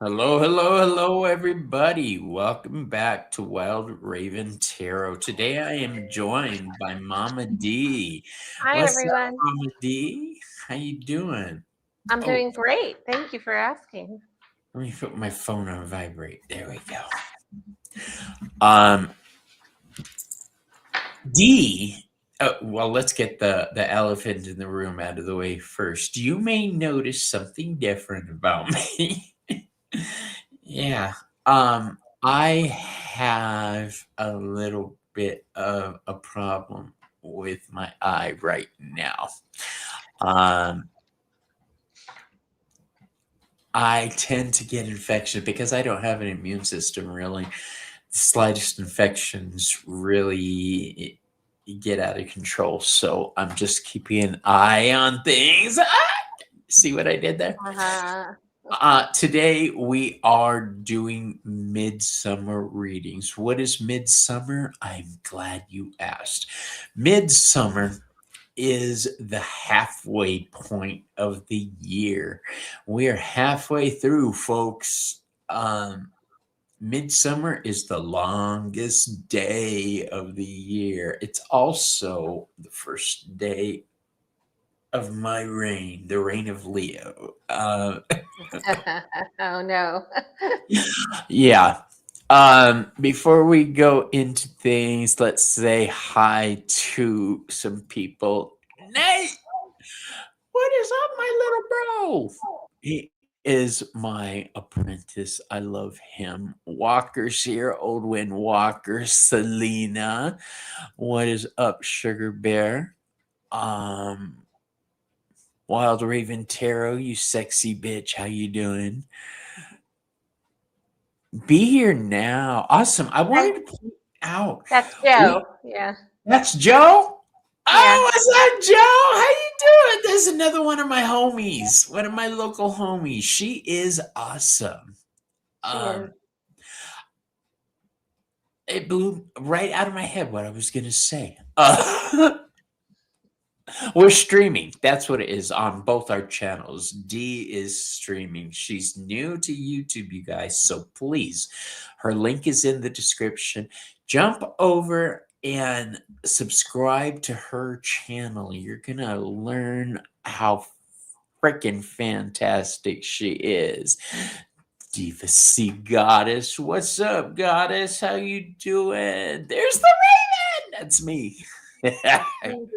Hello, hello, hello, everybody. Welcome back to Wild Raven Tarot. Today I am joined by Mama D. Hi, What's up, everyone. Mama D? How you doing? I'm Oh, doing great. Thank you for asking. let me put my phone on vibrate. There we go. Um, D. Well, let's get the elephant in the room out of the way first. You may notice something different about me. Yeah. I have a little bit of a problem with my eye right now. Um, I tend to get infection because I don't have an immune system really. The slightest infections really get out of control. So I'm just keeping an eye on things. See what I did there? Uh-huh. Today we are doing midsummer readings. What is midsummer? I'm glad you asked. Midsummer is the halfway point of the year. We are halfway through, folks. Midsummer is the longest day of the year. It's also the first day of my reign, the reign of Leo. Oh, no. Yeah. Before we go into things, let's say hi to some people. Nate, what is up, my little bro? He is my apprentice. I love him. Walker's here, Oldwin Walker, Selena. What is up, Sugar Bear? Um, Wild Raven Tarot, you sexy bitch. How you doing? Be here now. Awesome. I Hi, wanted to point out that's Joe. we Yeah. that's Joe. Yeah. Oh, what's up, Joe? How you doing? There's another one of my homies, one of my local homies. She is awesome. She is. Um, it blew right out of my head what I was gonna say. We're streaming. That's what it is on both our channels. D is streaming. She's new to YouTube, you guys. So please, her link is in the description. Jump over and subscribe to her channel. You're going to learn how freaking fantastic she is. Diva Sea Goddess. What's up, Goddess? How you doing? There's the Raven. That's me. Thank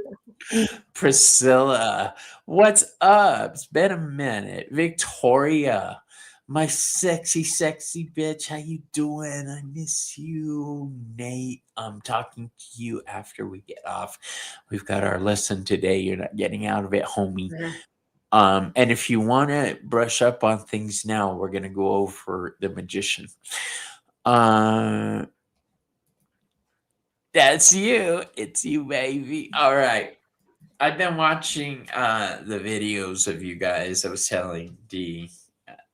Priscilla, what's up? It's been a minute. Victoria, my sexy, sexy bitch. How you doing? I miss you. Nate, I'm talking to you after we get off. We've got our lesson today. You're not getting out of it, homie. you. And if you want to brush up on things now, we're gonna go over the magician. Uh, that's you. It's you, baby. All right. I've been watching the videos of you guys. I was telling D,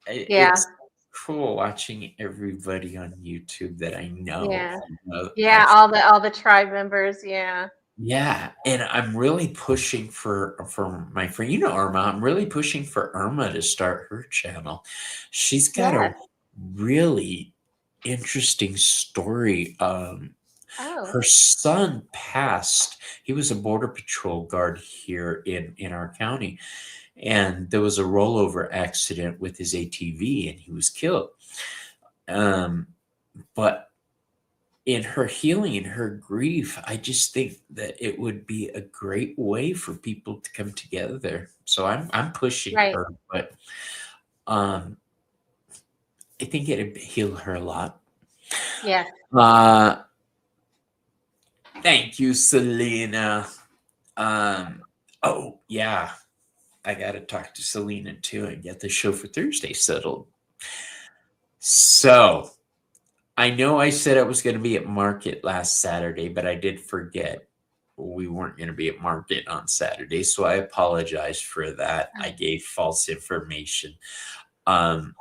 Yeah. it's cool watching everybody on YouTube that I know. Yeah. You know, Yeah. actually, All the tribe members. Yeah. yeah, and I'm really pushing for my friend. You know, Irma. I'm really pushing for Irma to start her channel. She's got a Yes. really interesting story. Oh. Her son passed. He was a border patrol guard here in our county, and there was a rollover accident with his ATV, and he was killed. Um, but in her healing, in her grief, I just think that it would be a great way for people to come together. So I'm pushing Right. her, but um, I think it'd heal her a lot. Yes. Uh, Thank you, Selena. Um, oh yeah, I got to talk to Selena too and get the show for Thursday settled. So I know I said I was going to be at market last Saturday, but I did forget we weren't going to be at market on Saturday. So I apologize for that. I gave false information. Um,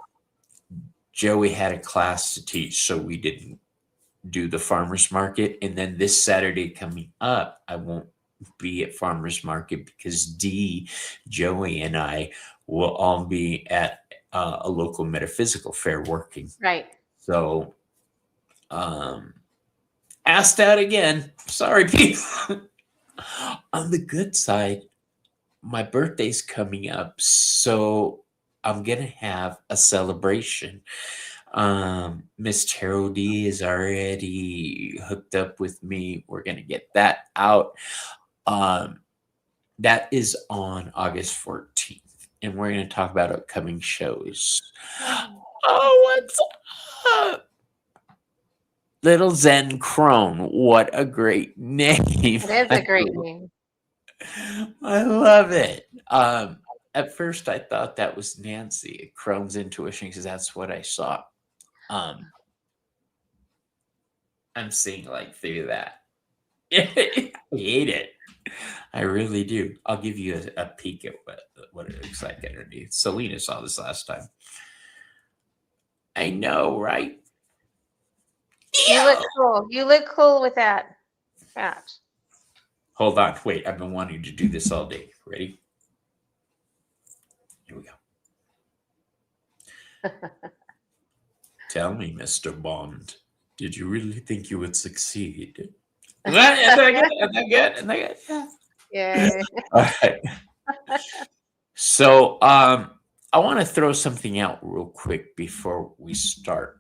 Joey had a class to teach, so we didn't do the farmers market. And then this Saturday coming up, I won't be at farmers market because D, Joey, and I will all be at a local metaphysical fair working. Right. So, asked out again. Sorry, people. On the good side, my birthday's coming up, so I'm gonna have a celebration. Miss Tarot D is already hooked up with me. We're gonna get that out. Um, that is on August 14th, and we're gonna talk about upcoming shows. Oh, what's up? Little Zen Crone. What a great name. It is a great name. I love it. At first I thought that was Nancy, Crone's intuition, because that's what I saw. I'm seeing like through that. I hate it. I really do. I'll give you a peek at what it looks like underneath. Selena saw this last time. I know, right? You look cool. You look cool with that hat. Hold on. Wait, I've been wanting to do this all day. Ready? Here we go. Tell me, Mr. Bond, did you really think you would succeed? Isn't that good? Yeah. All right. So, I want to throw something out real quick before we start.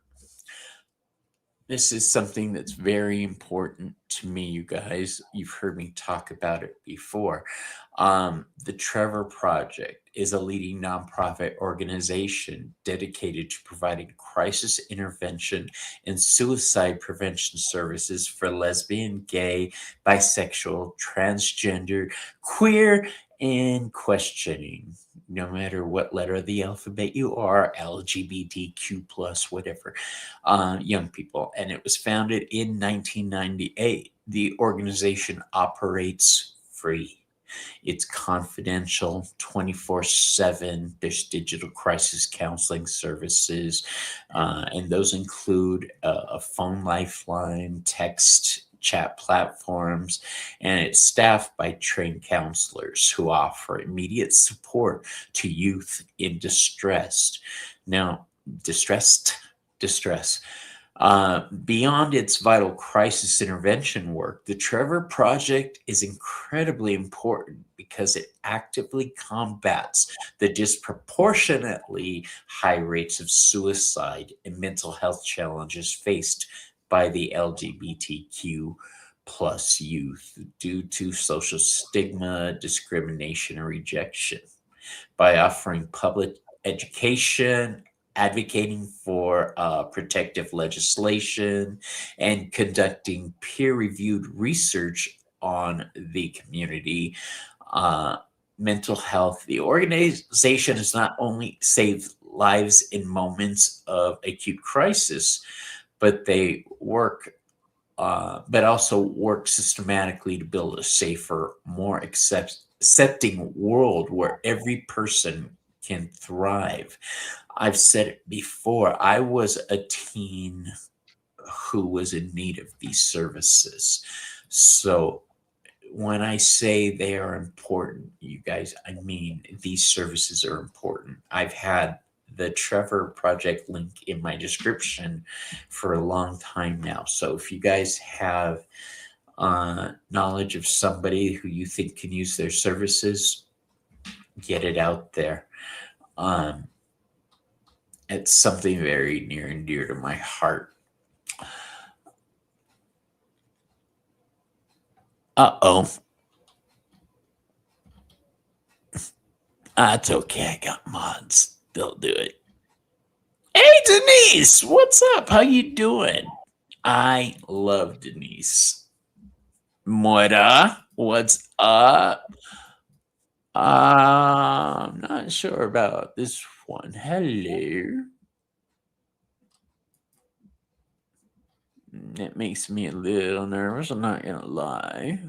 This is something that's very important to me, you guys. You've heard me talk about it before. The Trevor Project is a leading nonprofit organization dedicated to providing crisis intervention and suicide prevention services for lesbian, gay, bisexual, transgender, queer, and questioning, no matter what letter of the alphabet you are, LGBTQ plus, whatever, young people. And it was founded in 1998. The organization operates free. It's confidential 24/7. There's digital crisis counseling services, and those include a phone lifeline, text chat platforms, and it's staffed by trained counselors who offer immediate support to youth in distress. Now, distress. Beyond its vital crisis intervention work, the Trevor Project is incredibly important because it actively combats the disproportionately high rates of suicide and mental health challenges faced by the LGBTQ plus youth due to social stigma, discrimination, and rejection. By offering public education, advocating for protective legislation, and conducting peer reviewed research on the community, mental health. The organization has not only saved lives in moments of acute crisis, but but also work systematically to build a safer, more accepting world where every person can thrive. I've said it before. I was a teen who was in need of these services. So when I say they are important, you guys, I mean these services are important. I've had the Trevor Project link in my description for a long time now. So if you guys have knowledge of somebody who you think can use their services, get it out there. It's something very near and dear to my heart. Uh-oh. That's okay. I got mods. They'll do it. Hey, Denise. What's up? How you doing? I love Denise. Moira, what's up? I'm not sure about this one. Hello. It makes me a little nervous. I'm not gonna lie.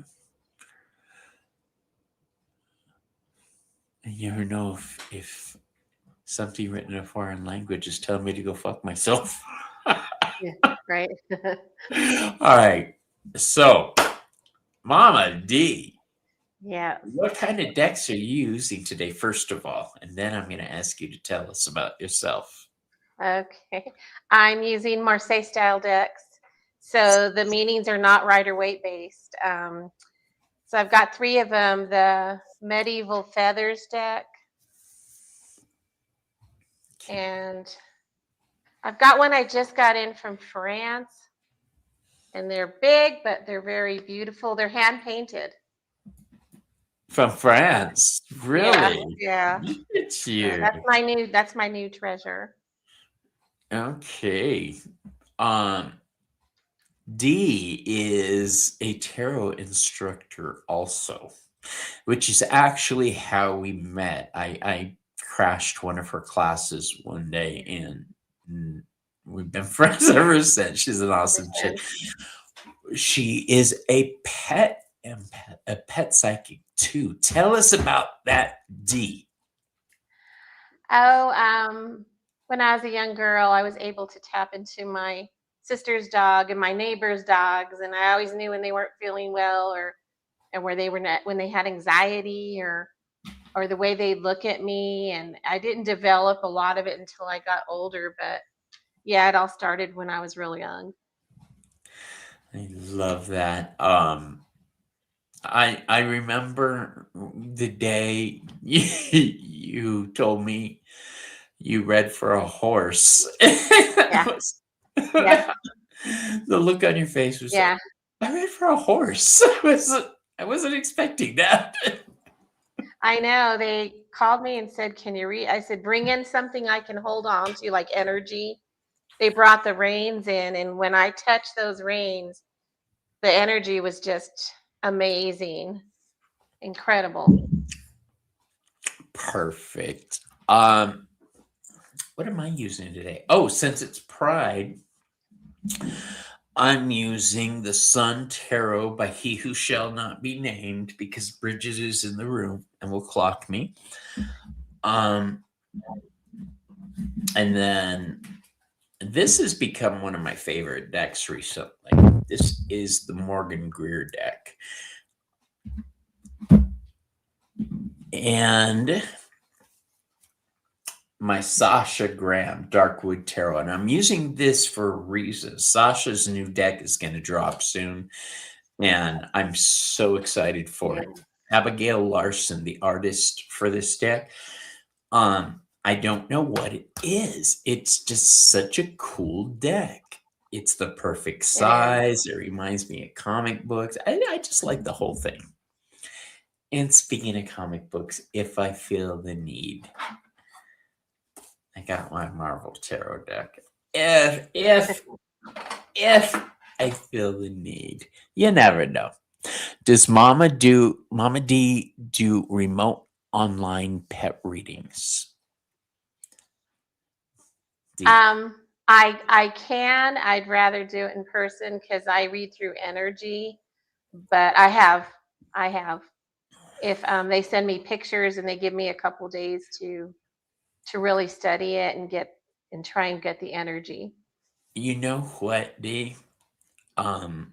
You never know if something written in a foreign language is telling me to go fuck myself. Yeah, right. All right. So, Mama D. Yes. What kind of decks are you using today, first of all? And then I'm going to ask you to tell us about yourself. Okay. I'm using Marseille style decks. So the meanings are not rider weight based. So I've got three of them: the medieval feathers deck, and I've got one I just got in from France, and they're big, but they're very beautiful. They're hand painted. From So France. yeah, Really? yeah. Look at So you. that's my new treasure. Okay. Um, D is a tarot instructor also, which is actually how we met. I crashed one of her classes one day and we've been friends ever since. She's an awesome chick. She is a pet empath, a pet psychic too. Tell us about that D. Oh, when I was a young girl, I was able to tap into my sister's dog and my neighbor's dogs, and I always knew when they weren't feeling well, or and where they were not, when they had anxiety, or the way they look at me. And I didn't develop a lot of it until I got older, but yeah, it all started when I was real young. I love that. I remember the day you told me you read for a horse. Yeah, It was- yeah, the look on your face was like, yeah. I read for a horse. I wasn't expecting that. I know. They called me and said, "Can you read?" I said, "Bring in something I can hold on to, like energy." They brought the reins in, and when I touched those reins, the energy was just amazing, incredible. Perfect. What am I using today? Oh, since it's Pride, I'm using the Sun Tarot by He Who Shall Not Be Named because Bridget is in the room and will clock me. Um, and then this has become one of my favorite decks recently. This is the Morgan Greer deck. And my Sasha Graham Darkwood Tarot. And I'm using this for a reason. Sasha's new deck is going to drop soon. And I'm so excited for Yeah. it. Abigail Larson, the artist for this deck. I don't know what it is. It's just such a cool deck. It's the perfect It is. size. It reminds me of comic books. I just like the whole thing. And speaking of comic books, if I feel the need, I got my Marvel Tarot deck. If I feel the need, you never know. Does Mama D do remote online pet readings? D. Um, I can. I'd rather do it in person because I read through energy. But I have. If they send me pictures and they give me a couple days to really study it and try and get the energy. You know what, D? Um,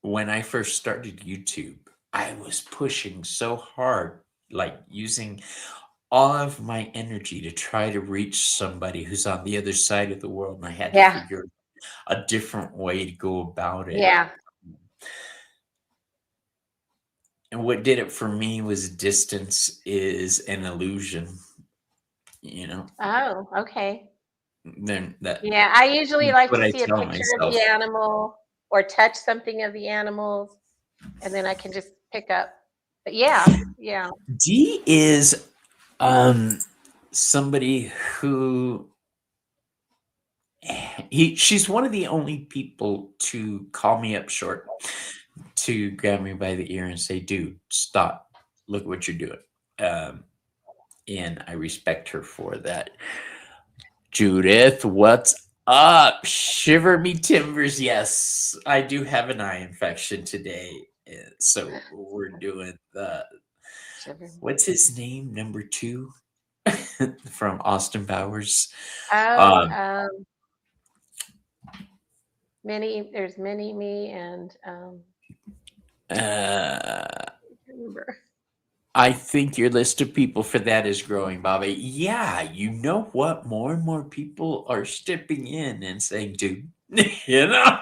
when I first started YouTube, I was pushing so hard, like using all of my energy to try to reach somebody who's on the other side of the world, and I had to Yeah, figure a different way to go about it. yeah. And what did it for me was distance is an illusion, you know? Oh, okay. Then that's Yeah, I usually like what to I see a tell picture of the myself. animal or touch something of the animals, and then I can just pick up. But yeah, yeah, D is somebody who she's one of the only people to call me up short, to grab me by the ear and say, "Dude, stop! Look what you're doing." Um, and I respect her for that. Judith, what's up? Shiver me timbers. Yes, I do have an eye infection today, so we're doing the sugar. what's his name, number two from Austin Powers. Oh, Um, many. There's many me and Uh, Remember. I think your list of people for that is growing, Bobby. Yeah, you know what? More and more people are stepping in and saying, dude, you know?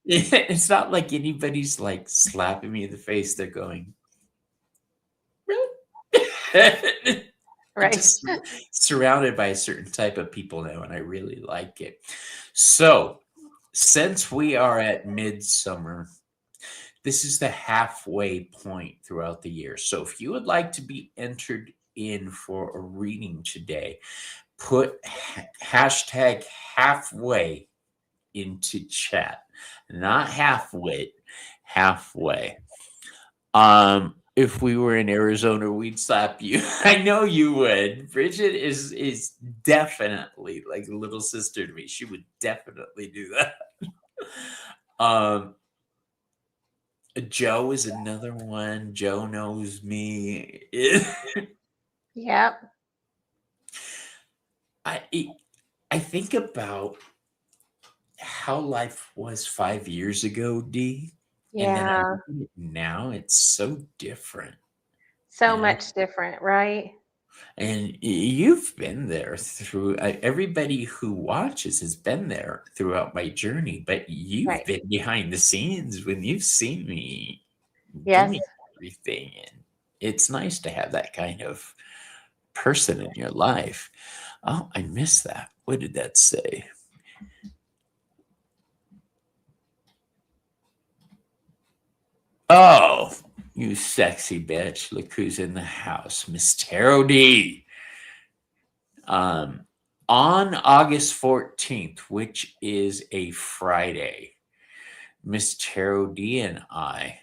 It's not like anybody's like slapping me in the face. They're going, really? I'm Right. just surrounded by a certain type of people now, and I really like it. So, since we are at midsummer, this is the halfway point throughout the year. So, if you would like to be entered in for a reading today, put hashtag halfway into chat, not half-wit, halfway. If we were in Arizona, we'd slap you. I know you would. Bridget is definitely like a little sister to me. She would definitely do that. Um, Joe is another one. Joe knows me. Yep. I I think about how life was 5 years ago, D, and then I Yeah. look at it now. It's so different, So you know. much different, right? And you've been there through everybody who watches has been there throughout my journey, but you've Right. been behind the scenes when you've seen me Yes. doing everything. And it's nice to have that kind of person in your life. Oh, I missed that. What did that say? Oh, you sexy bitch. Look who's in the house. Miss Taro D. Um, on August 14th, which is a Friday, Miss Taro D and I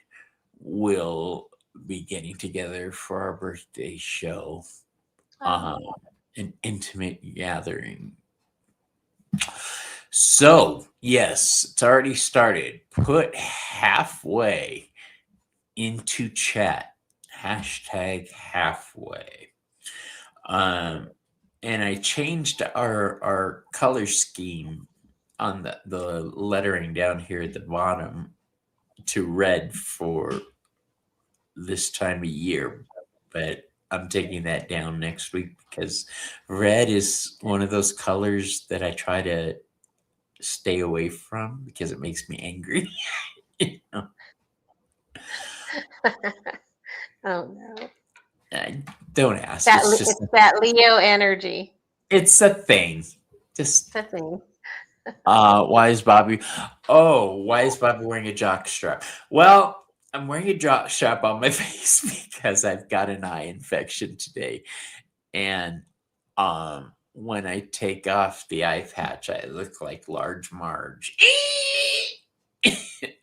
will be getting together for our birthday show, um, Oh, an intimate gathering. So, yes, it's already started. Put halfway into chat, hashtag halfway. Um, and I changed our color scheme on the lettering down here at the bottom to red for this time of year, but I'm taking that down next week because red is one of those colors that I try to stay away from because it makes me angry. You know? oh no. I don't ask. It's just It's that Leo energy. it's a thing. Just It's a thing. why is Bobby? Oh, why is Bobby wearing a jock strap? Well, I'm wearing a jock strap on my face because I've got an eye infection today, and when I take off the eye patch, I look like Large Marge.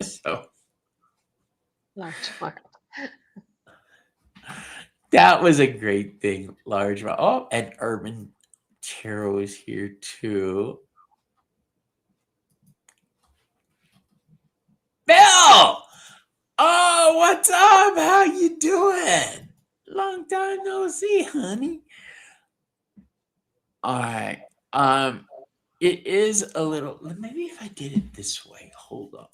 So Large mark. that was a great thing, Large Marge. Oh, and Urban Tarot is here too. Bill! Oh, what's up? How you doing? Long time no see, honey. All right. Um, it is a little. Maybe if I did it this way. Hold on.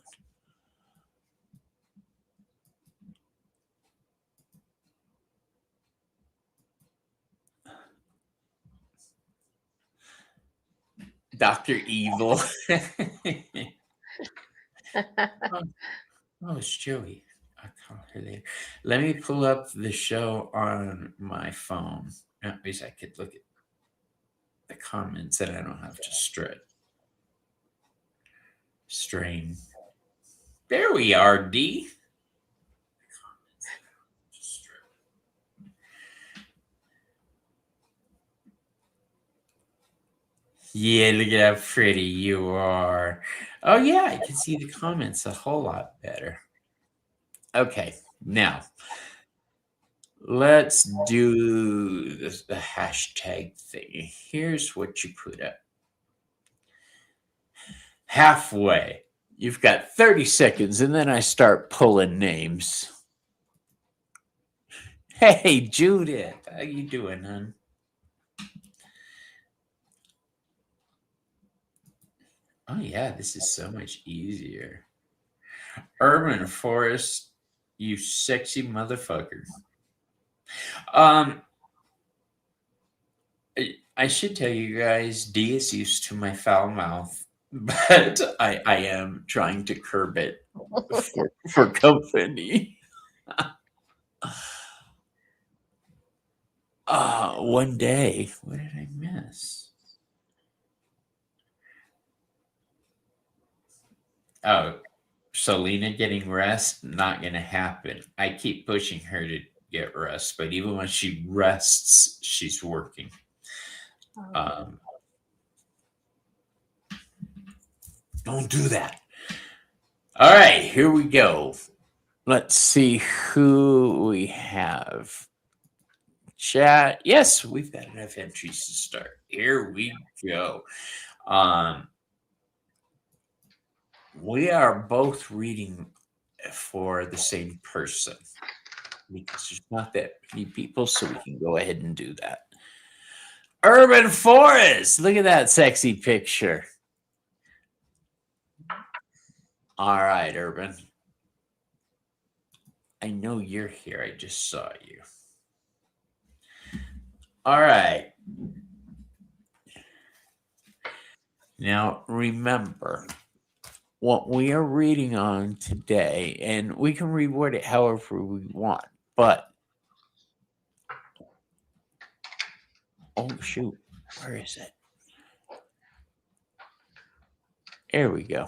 Doctor Evil. oh, oh, it's Joey. I caught her there. Let me pull up the show on my phone. At least I could look at the comments, and I don't have to strain. There we are, D. Yeah, look at how pretty you are. Oh, yeah, I can see the comments a whole lot better. Okay, now let's do the hashtag thing. Here's what you put up halfway. You've got 30 seconds, and then I start pulling names. Hey, Judith, how you doing, hon? Oh, yeah, this is so much easier. Urban Forest, you sexy motherfucker. Um, I should tell you guys, D is used to my foul mouth, but I am trying to curb it for company. One day, what did I miss? Oh, Selena getting rest, not gonna happen. I keep pushing her to get rest, but even when she rests, she's working. Um, don't do that. All right, here we go. Let's see who we have. Chat. Yes, we've got enough entries to start. Here we go. Um, we are both reading for the same person because there's not that many people, so we can go ahead and do that. Urban Forest. Look at that sexy picture. All right, Urban. I know you're here. I just saw you. All right. Now, remember what we are reading on today, and we can reword it however we want, but oh, shoot. Where is it? There we go.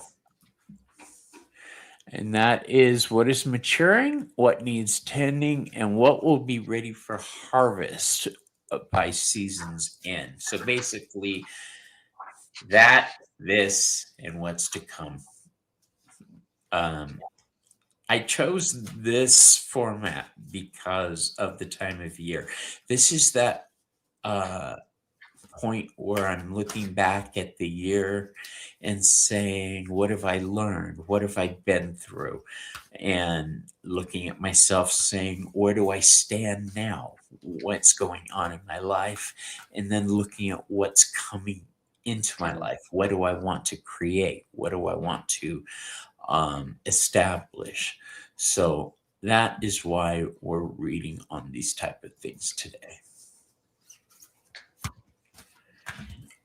And that is what is maturing, what needs tending, and what will be ready for harvest by season's end. So basically, that, this, and what's to come. I chose this format because of the time of year. This is that point where I'm looking back at the year and saying, what have I learned? What have I been through? And looking at myself saying, where do I stand now? What's going on in my life? And then looking at what's coming into my life. What do I want to create? What do I want to establish? So that is why we're reading on these type of things today.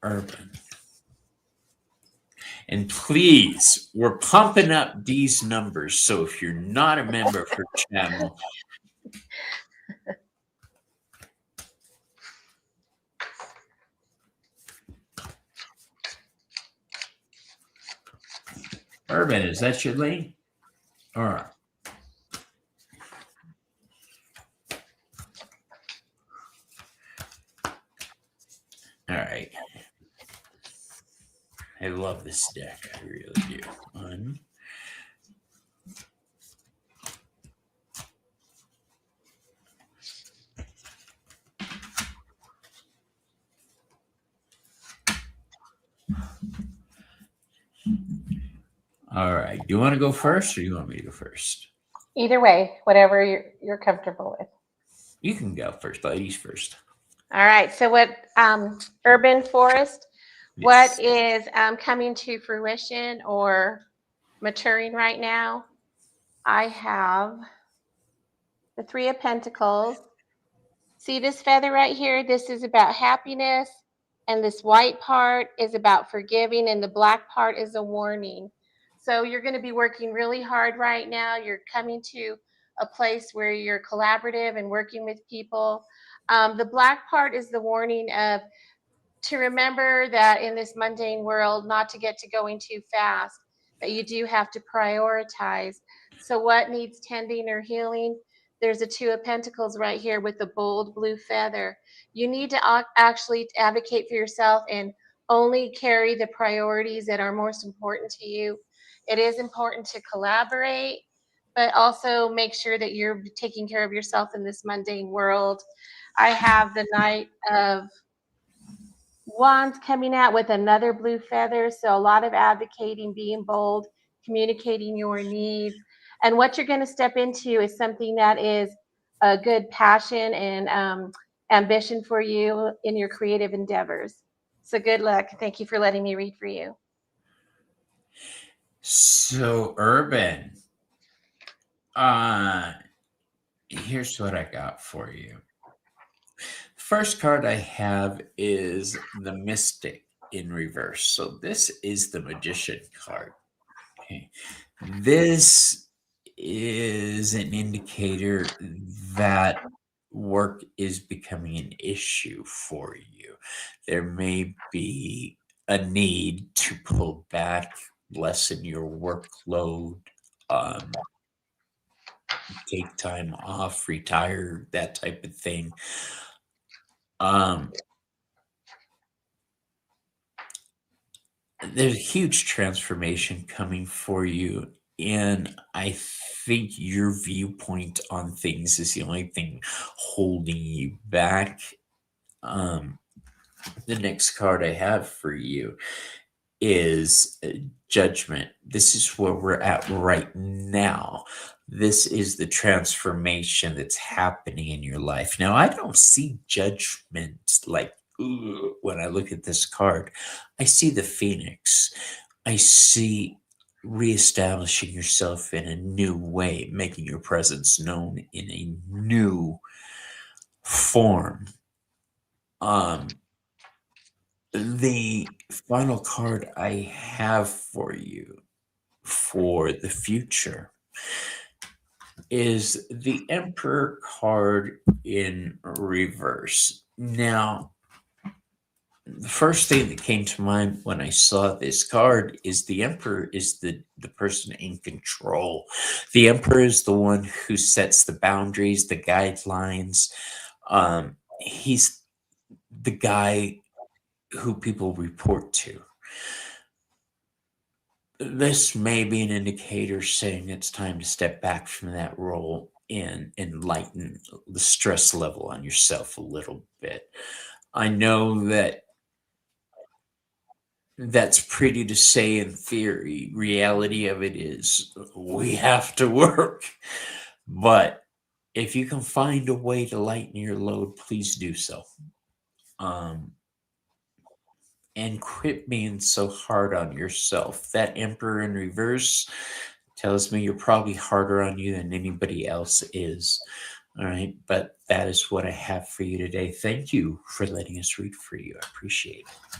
Urban. And please, we're pumping up these numbers. So if you're not a member of her channel, Urban, is that your lane? All right. All right. I love this deck. I really do. One. All right. Do you want to go first or do you want me to go first? Either way, whatever you're comfortable with. You can go first. Ladies first. All right. So what urban forest, Yes. what is coming to fruition or maturing right now? I have the Three of Pentacles. See this feather right here? This is about happiness. And this white part is about forgiving. And the black part is a warning. So you're going to be working really hard right now. You're coming to a place where you're collaborative and working with people. The black part is the warning of to remember that in this mundane world, not to get to going too fast, that you do have to prioritize. So, what needs tending or healing? There's a Two of Pentacles right here with the bold blue feather. You need to actually advocate for yourself and only carry the priorities that are most important to you. It is important to collaborate, but also make sure that you're taking care of yourself in this mundane world. I have the Knight of Wands coming out with another blue feather. So a lot of advocating, being bold, communicating your needs. And what you're going to step into is something that is a good passion and ambition for you in your creative endeavors. So good luck. Thank you for letting me read for you. So, Urban, Here's what I got for you. First card I have is the Mystic in reverse. So this is the Magician card. Okay. This is an indicator that work is becoming an issue for you. There may be a need to pull back, lessen your workload, um, take time off, retire, that type of thing. Um, there's a huge transformation coming for you. And I think your viewpoint on things is the only thing holding you back. Um, the next card I have for you is judgment. This is where we're at right now. This is the transformation that's happening in your life. Now, I don't see judgment like "Ugh," when I look at this card. I see the phoenix. I see reestablishing yourself in a new way, making your presence known in a new form. Um, the final card I have for you for the future is the Emperor card in reverse. Now, the first thing that came to mind when I saw this card is the Emperor is the person in control. The Emperor is the one who sets the boundaries, the guidelines. He's the guy who people report to. This may be an indicator saying it's time to step back from that role and lighten the stress level on yourself a little bit. I know that that's pretty to say in theory. Reality of it is we have to work. But if you can find a way to lighten your load, please do so. Um, and quit being so hard on yourself. That Emperor in reverse tells me you're probably harder on you than anybody else is. All right. But that is what I have for you today. Thank you for letting us read for you. I appreciate it.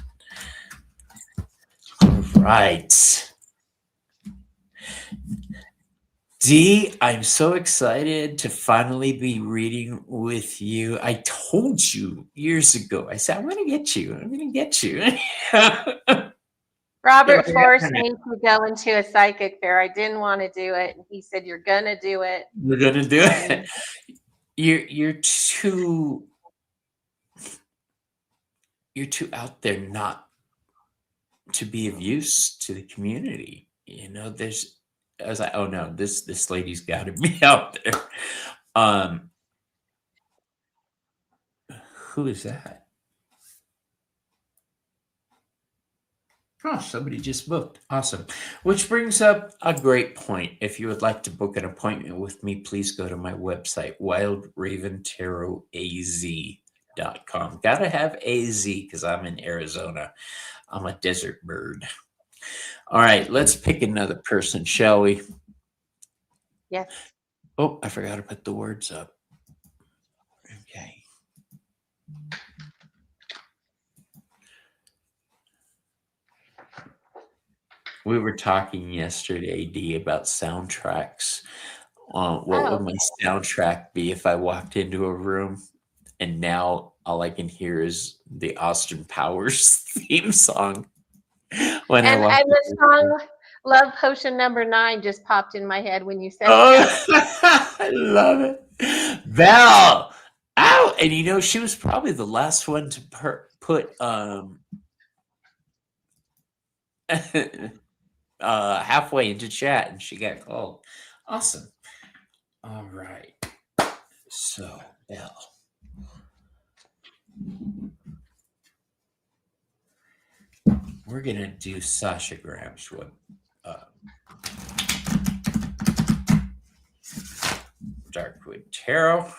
All right. Dee, I'm so excited to finally be reading with you. I told you years ago, I said, I'm going to get you. I'm going to get you. Robert forced me to go into a psychic fair. I didn't want to do it. And he said, "You're going to do it." We're going to do it. And You're too out there not to be of use to the community. You know, there's I was like, oh no, this lady's got to be out there. Um, who is that? Oh, somebody just booked. Awesome. Which brings up a great point. If you would like to book an appointment with me, please go to my website, wildraventarotaz.com. Gotta have AZ because I'm in Arizona. I'm a desert bird. All right, let's pick another person, shall we? yes. Oh, I forgot to put the words up. Okay. We were talking yesterday, Dee, about soundtracks. What would Oh, my soundtrack be if I walked into a room and now all I can hear is the Austin Powers theme song when I and walk into the a room? song "Love Potion Number 9" just popped in my head when you said that. Oh, I love it. Val! Ow! And you know, she was probably the last one to put halfway into chat and she got called. Awesome. All right. So, Val. We're going to do Sasha Graham's one. Darkwood Tarot.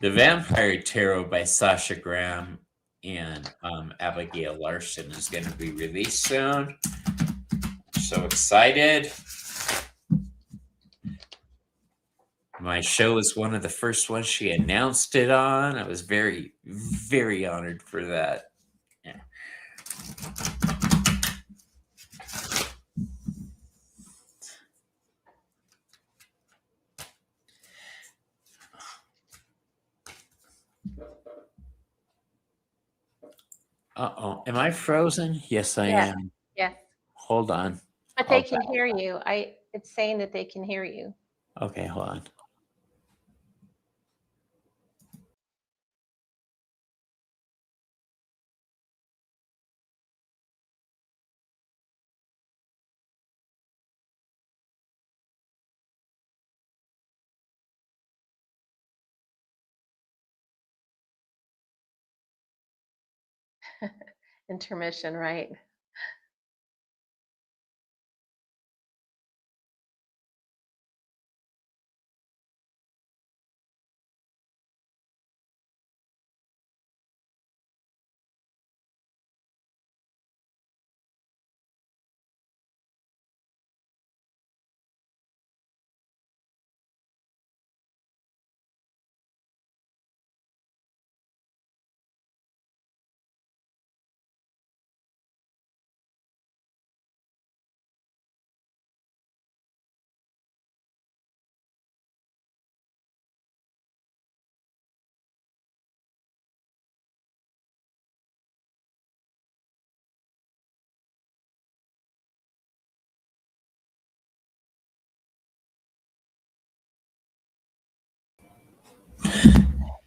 The Vampire Tarot by Sasha Graham and Abigail Larson is going to be released soon. So excited. My show was one of the first ones she announced it on. I was very, very honored for that. Yeah. Uh-oh. Am I frozen? Yes, I Yes, am. yes. Hold on. But they I'll can hear you. It's saying that they can hear you. Okay, hold on. Intermission, right?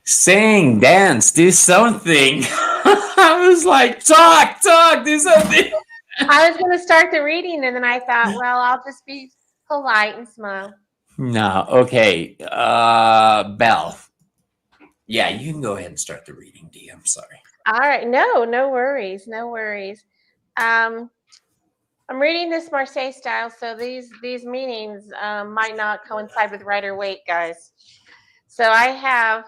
Sing, dance, do something. I was like, talk, do something. I was going to start the reading, and then I thought, well, I'll just be polite and smile. No, okay. Belle. Yeah, you can go ahead and start the reading, Dee. I'm sorry. All right. No worries. No worries. I'm reading this Marseille style, so these meanings might not coincide with Rider Waite, guys. So I have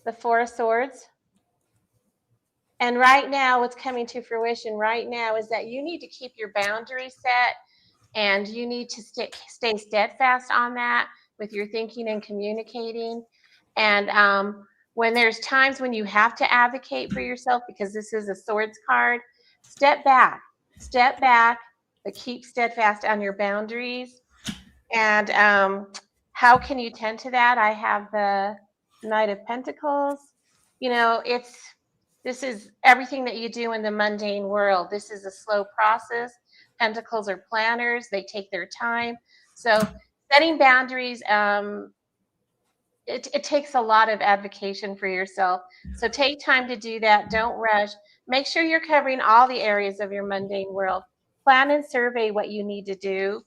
the Four of Swords. And right now, what's coming to fruition right now is that you need to keep your boundaries set, and you need to stay steadfast on that with your thinking and communicating. And when there's times when you have to advocate for yourself, because this is a swords card, step back, but keep steadfast on your boundaries. And how can you tend to that? I have the Knight of Pentacles. You know, this is everything that you do in the mundane world. This is a slow process. Pentacles are planners, they take their time. So setting boundaries, it takes a lot of advocation for yourself. So take time to do that. Don't rush. Make sure you're covering all the areas of your mundane world. Plan and survey what you need to do.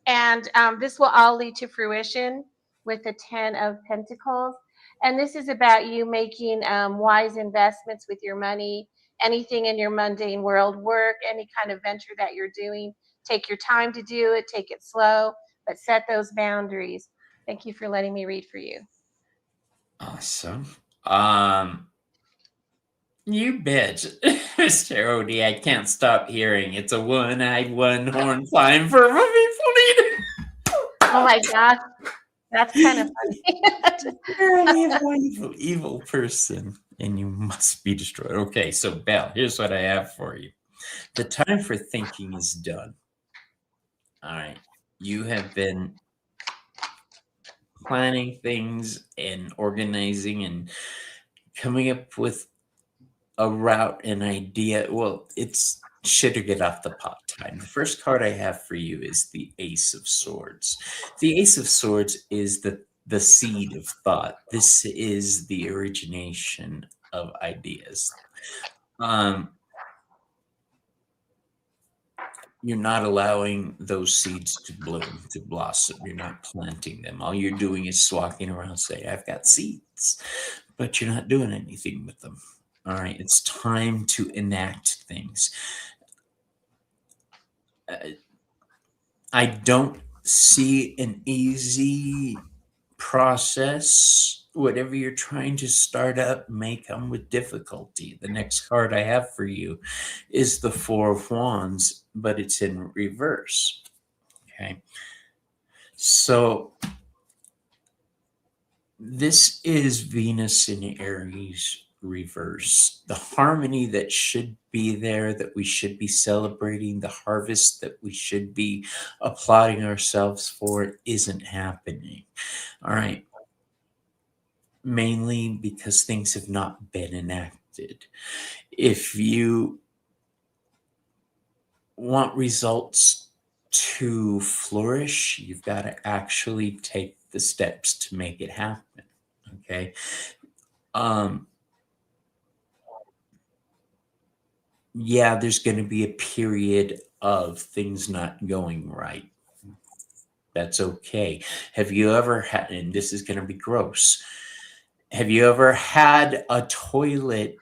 And this will all lead to fruition with the 10 of Pentacles. And this is about you making wise investments with your money, anything in your mundane world, work, any kind of venture that you're doing. Take your time to do it, take it slow, but set those boundaries. Thank you for letting me read for you. Awesome. You bitch, Mr. Odie. I can't stop hearing. It's a one-eyed, one-horn flying for people need. Oh my gosh, that's kind of funny. You're an evil person, and you must be destroyed. Okay, so Belle, here's what I have for you. The time for thinking is done. All right, you have been planning things and organizing and coming up with a route, an idea. Well, it's shit or get off the pot time. The first card I have for you is the Ace of Swords. The Ace of Swords is the seed of thought. This is the origination of ideas. You're not allowing those seeds to bloom, to blossom. You're not planting them. All you're doing is walking around saying, I've got seeds, but you're not doing anything with them. All right, it's time to enact things. I don't see an easy process. Whatever you're trying to start up may come with difficulty. The next card I have for you is the Four of Wands, but it's in reverse. Okay. So This is Venus in Aries reverse. The harmony that should be there, that we should be celebrating, the harvest that we should be applauding ourselves for, isn't happening. All right. Mainly because things have not been enacted. If you want results to flourish, you've got to actually take the steps to make it happen. Okay. Um, yeah, there's going to be a period of things not going right. That's okay. Have you ever had, and this is going to be gross, have you ever had a toilet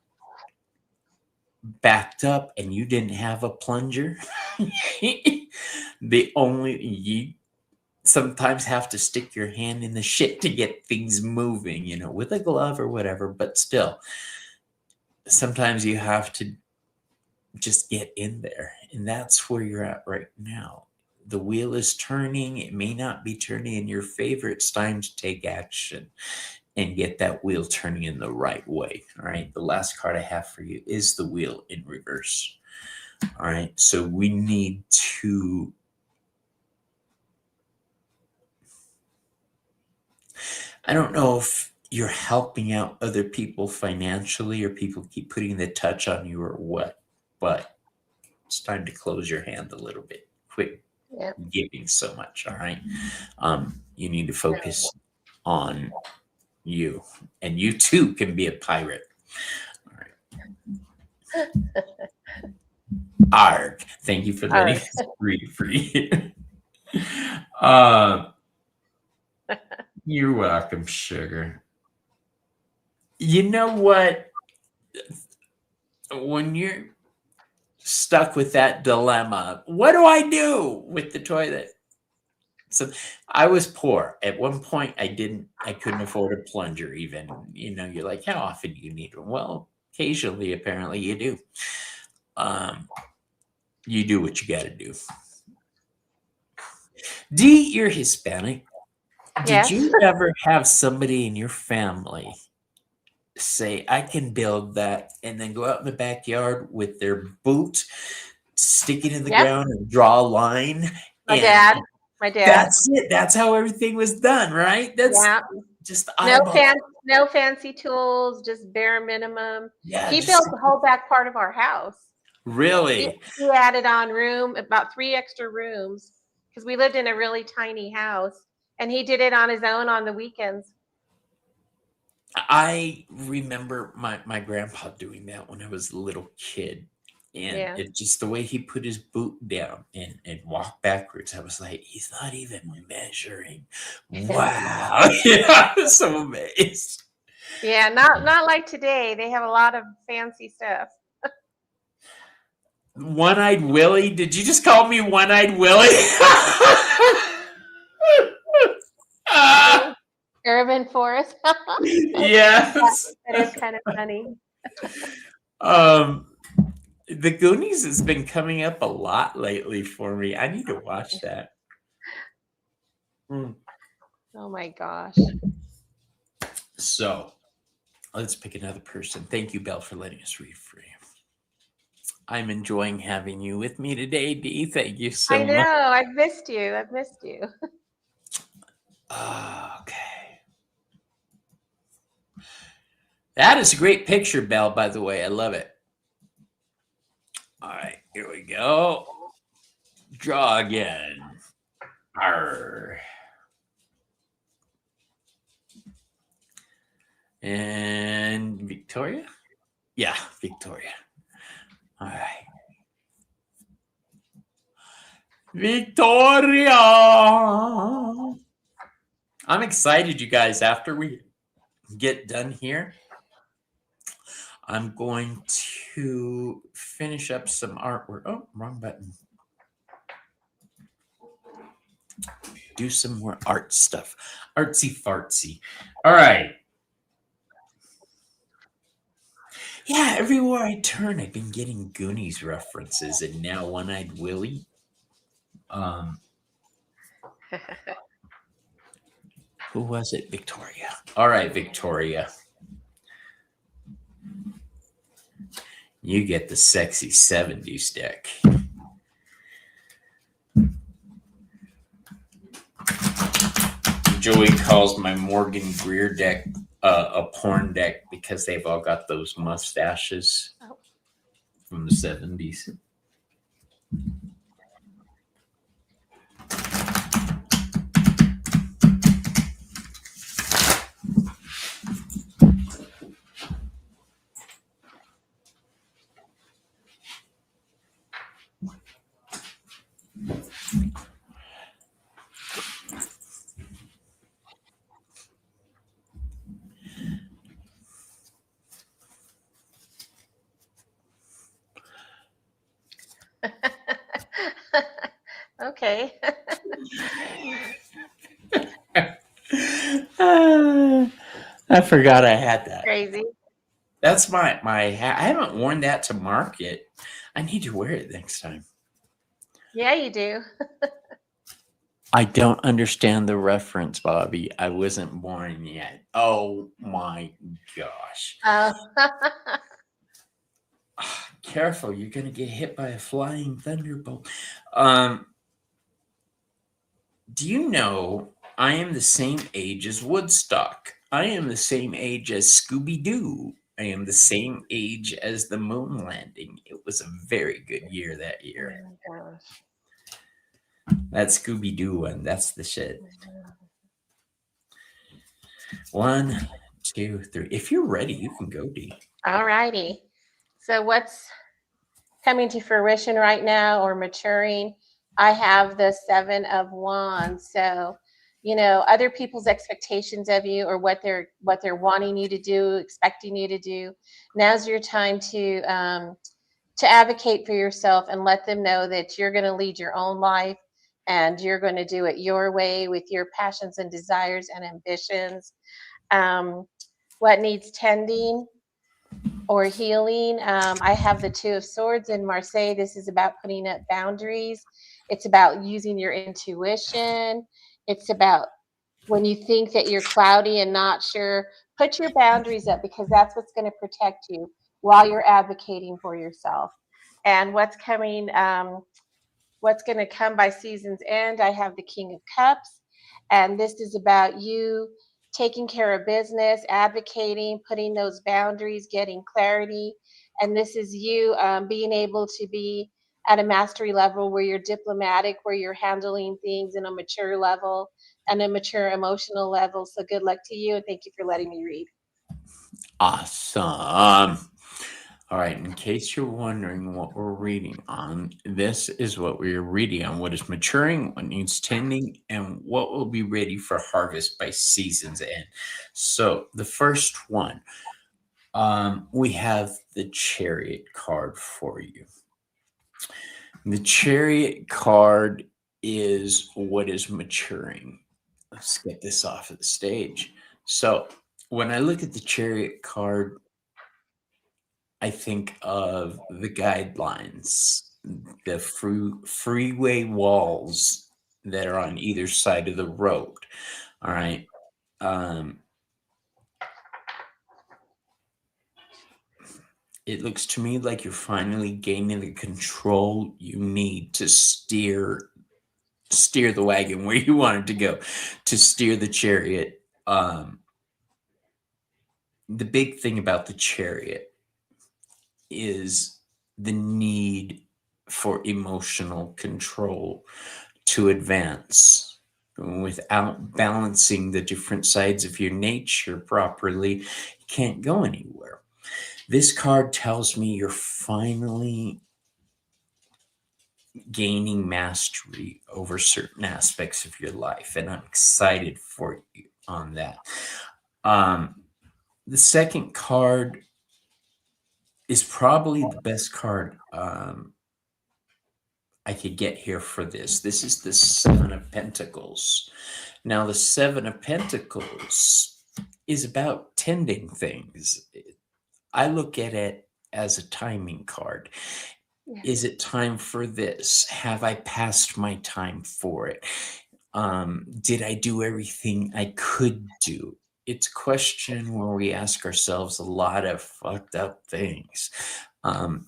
backed up and you didn't have a plunger? The only, you sometimes have to stick your hand in the shit to get things moving, with a glove or whatever, but still, sometimes you have to just get in there. And that's where you're at right now. The wheel is turning. It may not be turning in your favor. It's time to take action and get that wheel turning in the right way. All right. The last card I have for you is the wheel in reverse. All right. So we need to. I don't know if you're helping out other people financially or people keep putting the touch on you or what, but it's time to close your hand a little bit. Quit Yeah. giving so much. All right. You need to focus on you, and you too can be a pirate. All right. Arg. Thank you for All letting right. us read for you. uh, you're welcome, sugar. You know what? When you're stuck with that dilemma, what do I do with the toilet? So I was poor. At one point I couldn't afford a plunger even. You're like, how often do you need one? Well, occasionally apparently you do. Um, you do what you gotta do. Dee, you're Hispanic. Did Yes. you ever have somebody in your family say, I can build that, and then go out in the backyard with their boot, stick it in the Yep. ground and draw a line, My and dad. My dad. that's it. That's how everything was done, right? That's Yeah. just No eyeball. fan no fancy tools, just bare minimum. Yeah, He just built the whole back part of our house. He, really. he added on about 3 extra rooms, because we lived in a really tiny house, and he did it on his own on the weekends. I remember my grandpa doing that when I was a little kid. And Yeah. it just the way he put his boot down and walked backwards, I was like, he's not even measuring. Wow. Yeah, I was so amazed. Yeah, not like today. They have a lot of fancy stuff. One-eyed Willie? Did you just call me one-eyed Willie? Ah, Urban forest. yes. That is kind of funny. Um, the Goonies has been coming up a lot lately for me. I need to watch that. Mm. Oh my gosh. So let's pick another person. Thank you, Belle, for letting us read for you. I'm enjoying having you with me today, Dee. Thank you I so know. much. I've missed you. I've missed you. Okay. That is a great picture, Belle, by the way. I love it. All right, here we go. Draw again. Arr. And Victoria? Yeah, Victoria. All right. Victoria! I'm excited, you guys. After we get done here, I'm going to finish up some artwork. Oh, wrong button. Do some more art stuff. Artsy fartsy. All right. Yeah, everywhere I turn, I've been getting Goonies references, and now One-Eyed Willie. Um, Who was it? Victoria. All right, Victoria. You get the sexy 70s deck. Joey calls my Morgan Greer deck a porn deck because they've all got those mustaches Oh. from the 70s. Okay. I forgot I had that. Crazy. That's my hat. I haven't worn that to market. I need to wear it next time. Yeah, you do. I don't understand the reference, Bobby. I wasn't born yet. Oh my gosh. Oh. Careful, you're gonna get hit by a flying thunderbolt. Um, do you know I am the same age as Woodstock? I am the same age as Scooby Doo. I am the same age as the moon landing. It was a very good year that Oh year. my gosh. That Scooby Doo one, that's the shit. 1, 2, 3. If you're ready, you can go, D. All righty. So what's coming to fruition right now or maturing? I have the Seven of Wands. So, other people's expectations of you or what they're wanting you to do, expecting you to do. Now's your time to advocate for yourself and let them know that you're going to lead your own life and you're going to do it your way with your passions and desires and ambitions. Um, what needs tending or healing? I have the Two of Swords in Marseille. This is about putting up boundaries. It's about using your intuition. It's about when you think that you're cloudy and not sure, put your boundaries up because that's what's going to protect you while you're advocating for yourself. And what's going to come by season's end, I have the King of Cups. And this is about you taking care of business, advocating, putting those boundaries, getting clarity. And this is you being able to be at a mastery level where you're diplomatic, where you're handling things in a mature level and a mature emotional level. So good luck to you. And thank you for letting me read. Awesome. All right, in case you're wondering what we're reading on, this is what we're reading on: what is maturing, what needs tending, and what will be ready for harvest by season's end. So, the first one, we have the Chariot card for you. The Chariot card is what is maturing. Let's get this off of the stage. So, when I look at the Chariot card, I think of the guidelines, the freeway walls that are on either side of the road. All right. Um, it looks to me like you're finally gaining the control you need to steer the wagon where you want it to go, to steer the chariot. The big thing about the chariot is the need for emotional control to advance. Without balancing the different sides of your nature properly, you can't go anywhere. This card tells me you're finally gaining mastery over certain aspects of your life, and I'm excited for you on that. The second card is probably the best card I could get here for this. This is the Seven of Pentacles. Now, the Seven of Pentacles is about tending things. I look at it as a timing card. Yeah. Is it time for this? Have I passed my time for it? Did I do everything I could do? It's a question where we ask ourselves a lot of fucked up things.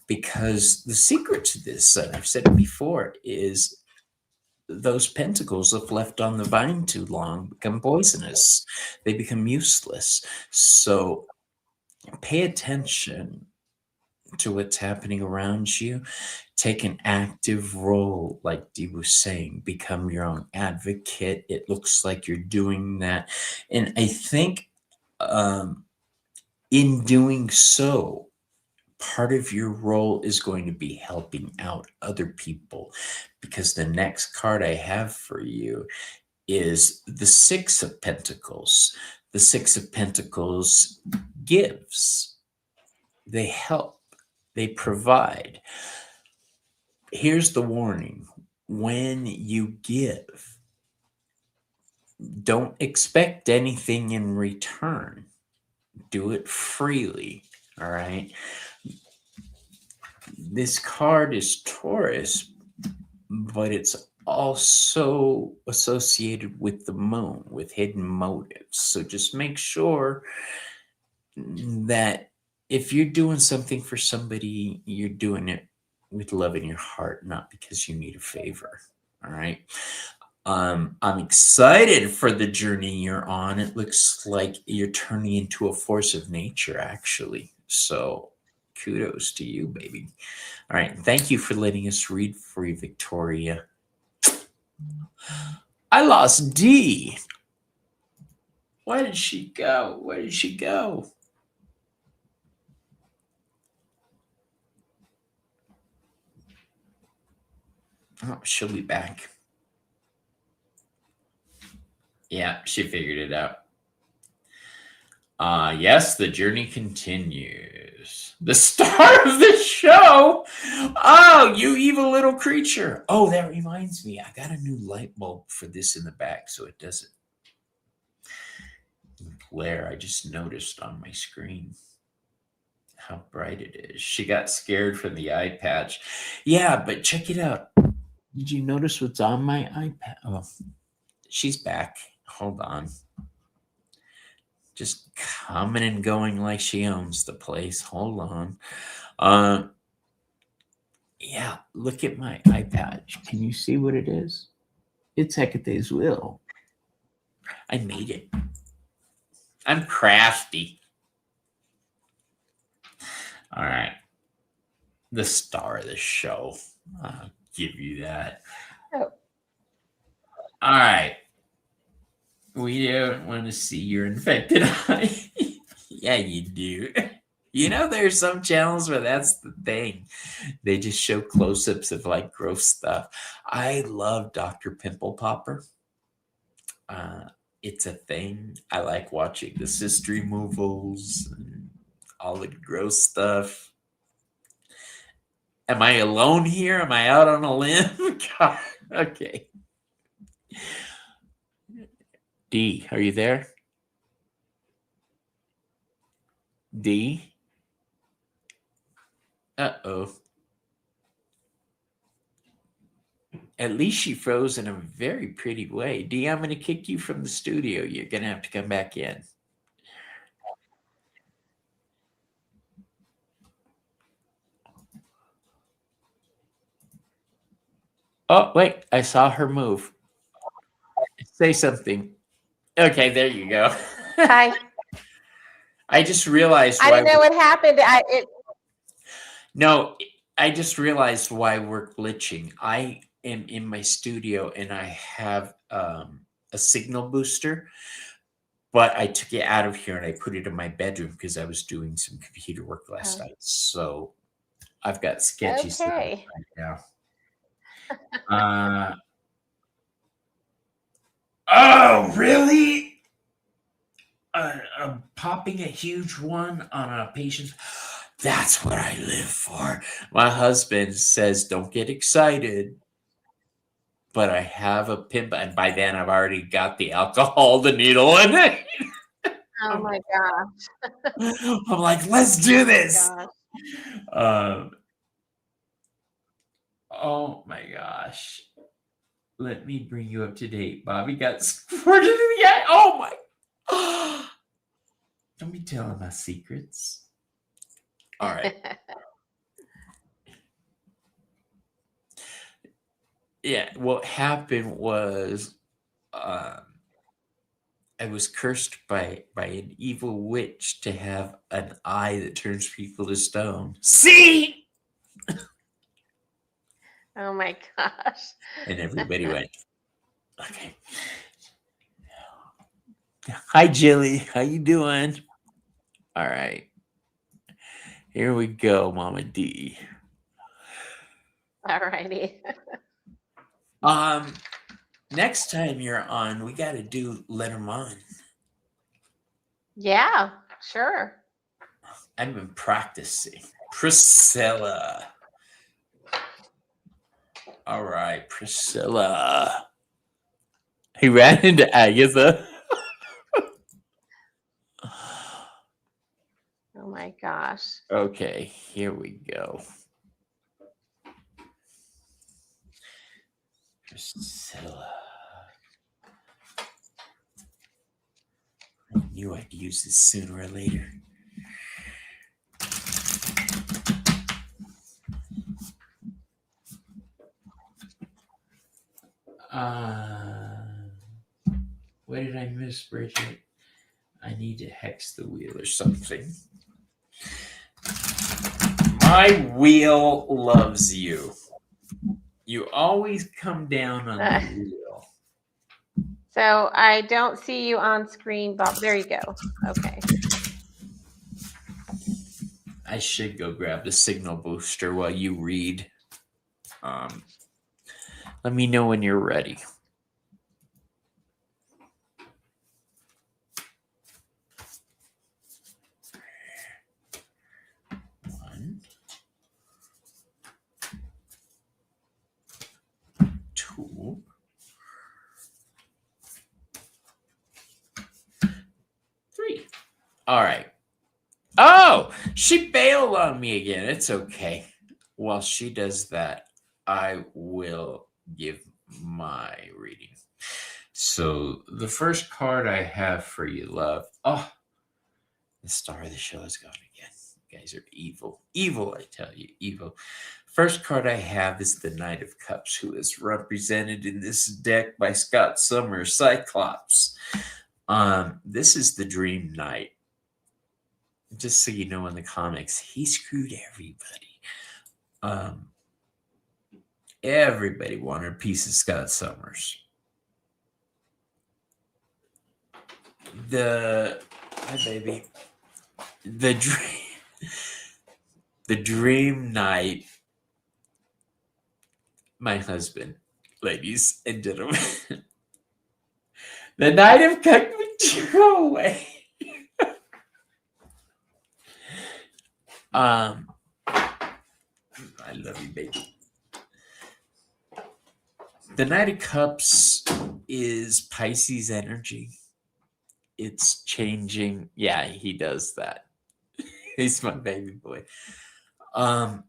Because the secret to this, and I've said it before, is those pentacles, if left on the vine too long, become poisonous. They become useless. So pay attention to what's happening around you. Take an active role, like Dee was saying. Become your own advocate. It looks like you're doing that. And I think in doing so, part of your role is going to be helping out other people, because the next card I have for you is the Six of Pentacles. The Six of Pentacles gives, they help, they provide. Here's the warning: when you give, don't expect anything in return. Do it freely. All right. This card is Taurus, but it's also associated with the moon, with hidden motives. So just make sure that if you're doing something for somebody, you're doing it with love in your heart, not because you need a favor. All right. I'm excited for the journey you're on. It looks like you're turning into a force of nature, actually. So kudos to you, baby. All right. Thank you for letting us read for you, Victoria. I lost D. Where did she go? Where did she go? Oh, she'll be back. Yeah, she figured it out. Yes, the journey continues. The star of the show. Oh, you evil little creature. Oh, that reminds me. I got a new light bulb for this in the back so it doesn't glare. I just noticed on my screen how bright it is. She got scared from the eye patch. Yeah, but check it out. Did you notice what's on my iPad? Oh, she's back. Hold on. Just coming and going like she owns the place. Hold on. Yeah, look at my iPad. Can you see what it is? It's Hecate's will. I made it. I'm crafty. All right. The star of the show. I'll give you that. Oh. All right. We don't want to see your infected eye. Yeah, you do. You know, there's some channels where that's the thing. They just show close-ups of like gross stuff. I love Dr. Pimple Popper. It's a thing. I like watching the cyst removals and all the gross stuff. Am I alone here? Am I out on a limb? God, okay. D, are you there? D? Uh-oh. At least she froze in a very pretty way. D, I'm going to kick you from the studio. You're going to have to come back in. Oh, wait. I saw her move. Say something. Okay, there you go. Hi. I just realized I didn't know what happened. No, I just realized why we're glitching. I am in my studio and I have a signal booster, but I took it out of here and I put it in my bedroom because I was doing some computer work last night. So I've got sketchy stuff Okay. right now. Oh, really? I'm popping a huge one on a patient. That's what I live for. My husband says, don't get excited. But I have a pimp, and by then I've already got the alcohol, the needle in it. Oh my gosh. I'm like, let's do this. Gosh. Oh my gosh. Let me bring you up to date. Bobby got squirted in the eye. Oh my. Don't be telling my secrets. All right. Yeah, what happened was I was cursed by an evil witch to have an eye that turns people to stone. See? Oh my gosh. And everybody went, okay. Hi, Jilly. How you doing? All right. Here we go, Mama D. Alrighty. Next time you're on, we got to do Lenormand. Yeah, sure. I've been practicing. Priscilla. All right, Priscilla. He ran into Agatha. Oh my gosh. Okay, here we go. Priscilla. I knew I'd use this sooner or later. What did I miss, Bridget? I need to hex the wheel or something. My wheel loves you. You always come down on the wheel. So I don't see you on screen, Bob. There you go. Okay. I should go grab the signal booster while you read. Let me know when you're ready. One, two, three. All right. Oh, she bailed on me again. It's okay. While she does that, I will give my reading. So the first card I have for you, love. Oh, the star of the show is gone again. You guys are evil. Evil, I tell you, evil. First card I have is the Knight of Cups, who is represented in this deck by Scott Summers, Cyclops. This is the Dream Knight. Just so you know, in the comics, he screwed everybody. Everybody wanted a piece of Scott Summers. Hi baby. The Dream Knight, my husband, ladies and gentlemen. The Knight of Cups would go away. I love you, baby. The Knight of Cups is Pisces energy. It's changing. Yeah, he does that. He's my baby boy.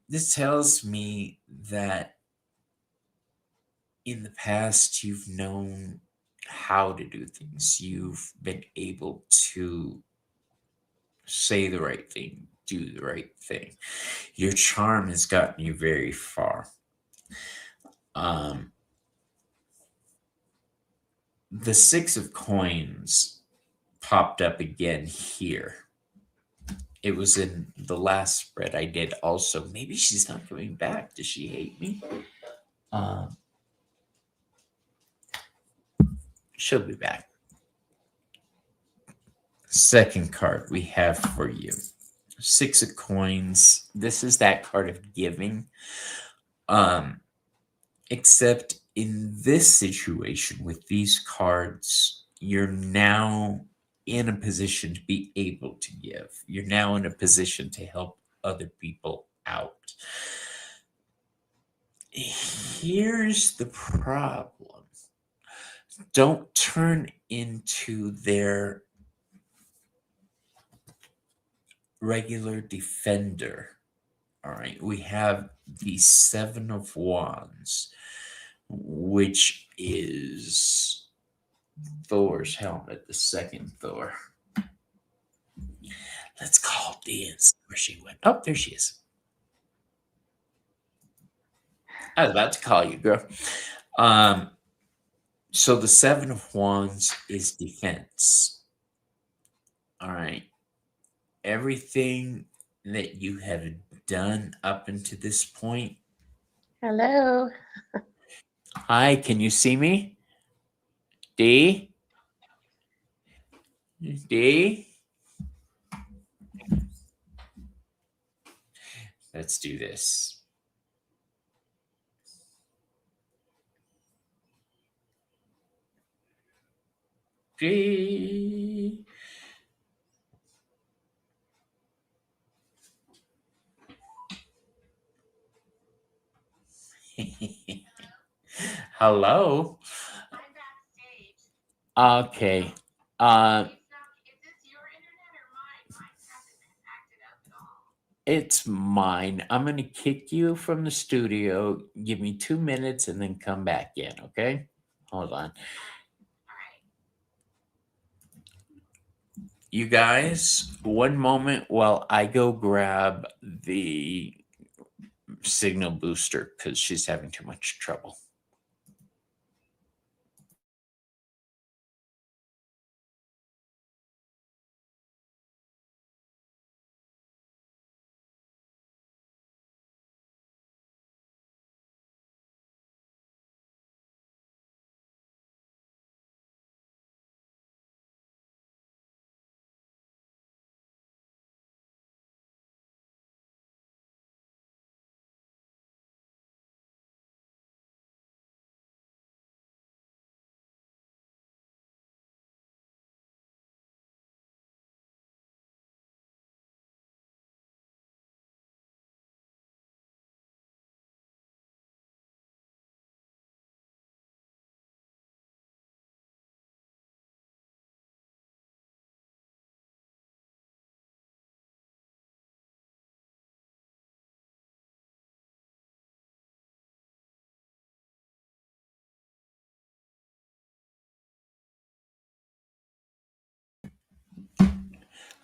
This tells me that in the past you've known how to do things. You've been able to say the right thing, do the right thing. Your charm has gotten you very far. The Six of Coins popped up again here. It was in the last spread I did also. Maybe she's not coming back. Does she hate me? She'll be back. Second card we have for you. Six of Coins. This is that card of giving. Except in this situation with these cards, you're now in a position to be able to give. You're now in a position to help other people out. Here's the problem. Don't turn into their regular defender. All right, we have the Seven of Wands. which is Thor's helmet, the second Thor. Let's call Dee and see where she went. Oh, there she is. I was about to call you, girl. Um, so the Seven of Wands is defense. All right. Everything that you have done up until this point. Hello. Hi, can you see me? D? D? Let's do this. D. Hello. Okay. It's mine. I'm going to kick you from the studio. Give me 2 minutes and then come back in, okay? Hold on. You guys, one moment while I go grab the signal booster because she's having too much trouble.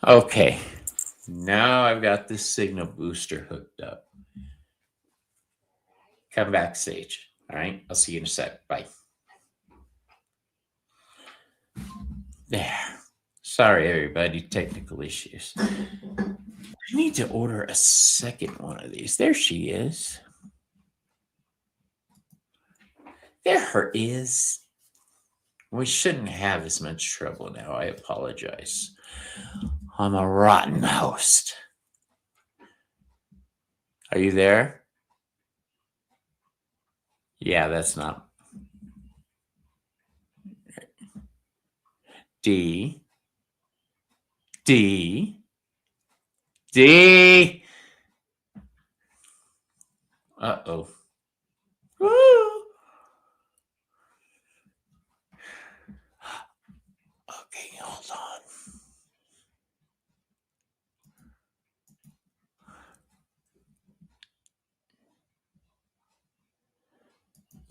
Okay. Now I've got this signal booster hooked up. Come backstage. All right. I'll see you in a sec. Bye. There. Sorry, everybody. Technical issues. I need to order a second one of these. There she is. There her is. We shouldn't have as much trouble now. I apologize. I'm a rotten host. Are you there? Yeah, that's not. D. D. D. Uh-oh. Woo. Okay, hold on.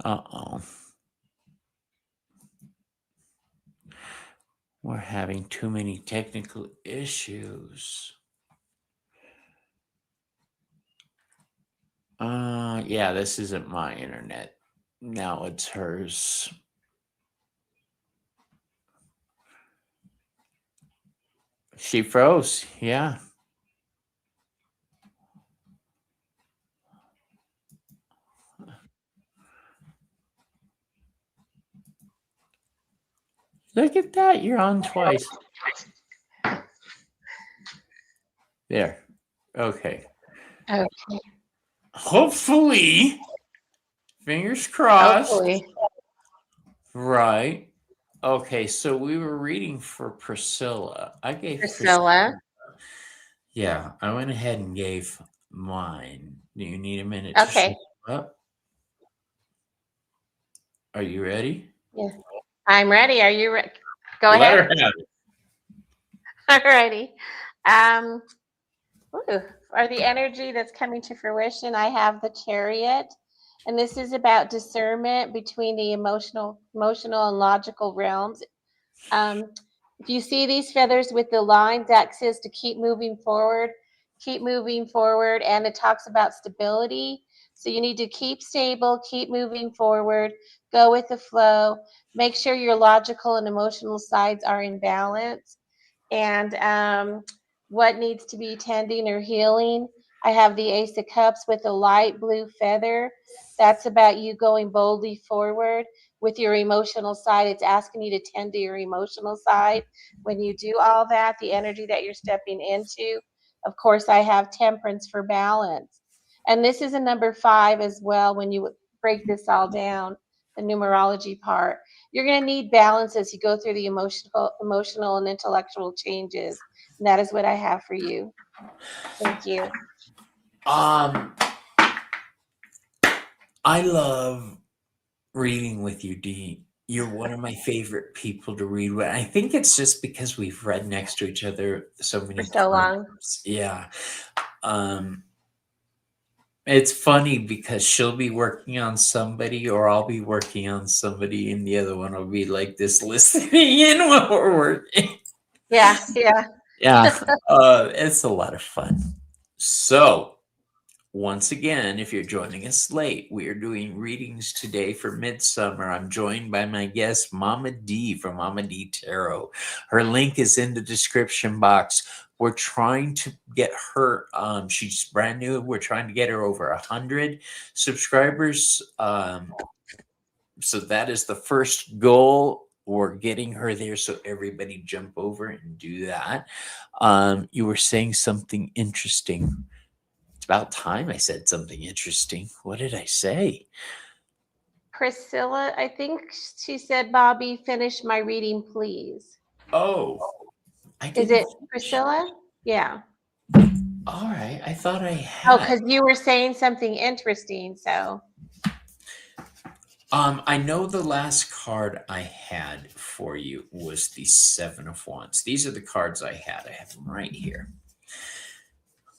Uh-oh. We're having too many technical issues. Yeah, this isn't my internet. Now it's hers. She froze. Yeah. Look at that. You're on twice. There. Okay. Okay. Hopefully, fingers crossed. Hopefully. Right. Okay, so we were reading for Priscilla. I gave Priscilla. Yeah, I went ahead and gave mine. Do you need a minute to Okay. show up? Are you ready? Yeah. I'm ready. Are you ready? Go Let ahead. her have it. Alrighty. For the energy that's coming to fruition, I have the Chariot, And this is about discernment between the emotional and logical realms. Um, if you see these feathers with the line, that says to keep moving forward, and it talks about stability. So you need to keep stable, keep moving forward, go with the flow, make sure your logical and emotional sides are in balance. And what needs to be tending or healing. I have the Ace of Cups with a light blue feather. That's about you going boldly forward with your emotional side. It's asking you to tend to your emotional side. When you do all that, the energy that you're stepping into, of course, I have Temperance for balance. And this is a number 5 as well when you break this all down, the numerology part. You're going to need balance as you go through the emotional and intellectual changes. And that is what I have for you. Thank you. Um, I love reading with you, Dee. You're one of my favorite people to read with. I think it's just because we've read next to each other so For many so long. times. Yeah. Um, it's funny because she'll be working on somebody, or I'll be working on somebody, and the other one will be like this listening in while we're working. Yeah, yeah. Yeah, it's a lot of fun. So, once again, if you're joining us late, we are doing readings today for Midsummer. I'm joined by my guest, Mama D from Mama D Tarot. Her link is in the description box. We're trying to get her, she's brand new. We're trying to get her over 100 subscribers. So that is the first goal. We're getting her there. So everybody jump over and do that. You were saying something interesting. It's about time I said something interesting. What did I say? Priscilla, I think she said, Bobby, finish my reading, please. Oh, I Is didn't it finish. Priscilla? Yeah. All right. I thought I Oh, had. because you were saying something interesting. So, I know the last card I had for you was the Seven of Wands. These are the cards I had. I have them right here.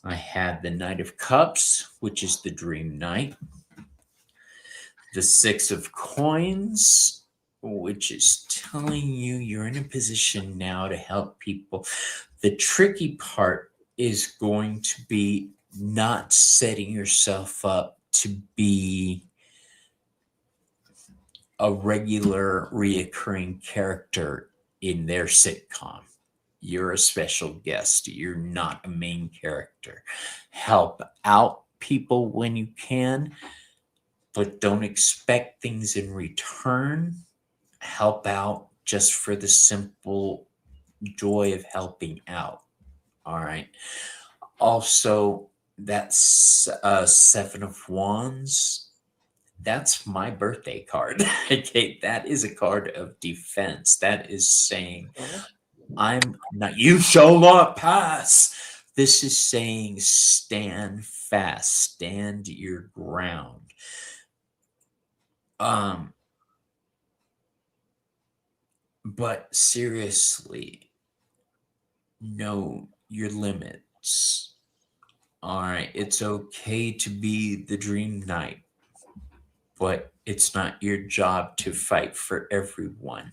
I had the Knight of Cups, which is the Dream Knight, the Six of Coins, which is telling you you're in a position now to help people. The tricky part is going to be not setting yourself up to be a regular reoccurring character in their sitcom. You're a special guest. You're not a main character. Help out people when you can, but don't expect things in return. Help out just for the simple joy of helping out. All right. Also, that's Seven of Wands. That's my birthday card. Okay, that is a card of defense. That is saying, I'm not, you shall not pass. This is saying, stand fast, stand your ground. Um, but seriously, know your limits. All right, it's okay to be the dream knight, but it's not your job to fight for everyone.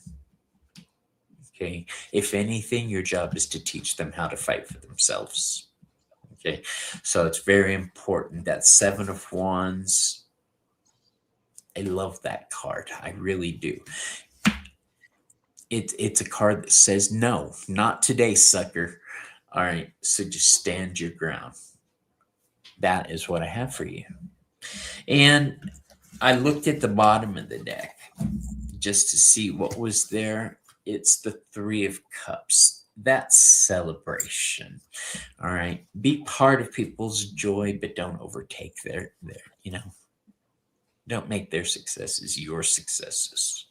Okay. If anything, your job is to teach them how to fight for themselves. Okay. So it's very important. That Seven of Wands, I love that card. I really do. It's a card that says, no, not today, sucker. All right. So just stand your ground. That is what I have for you. And I looked at the bottom of the deck just to see what was there. It's the Three of Cups. That's celebration. All right. Be part of people's joy, but don't overtake don't make their successes your successes.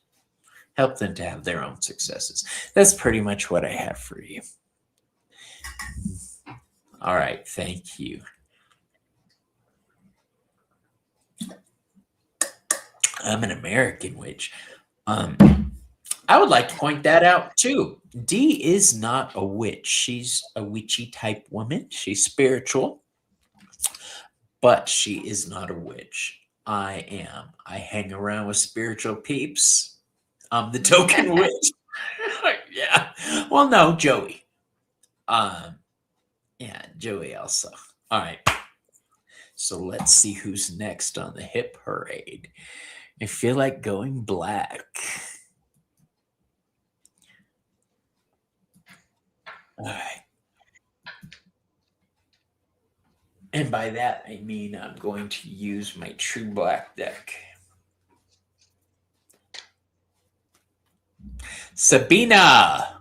Help them to have their own successes. That's pretty much what I have for you. All right. Thank you. I'm an American witch. I would like to point that out too. Dee is not a witch. She's a witchy type woman. She's spiritual, but she is not a witch. I am. I hang around with spiritual peeps. I'm the token witch. Yeah. Well, no, Joey. Um, yeah, Joey also. All right. So let's see who's next on the hit parade. I feel like going black. All right. And by that, I mean I'm going to use my true black deck. Sabina!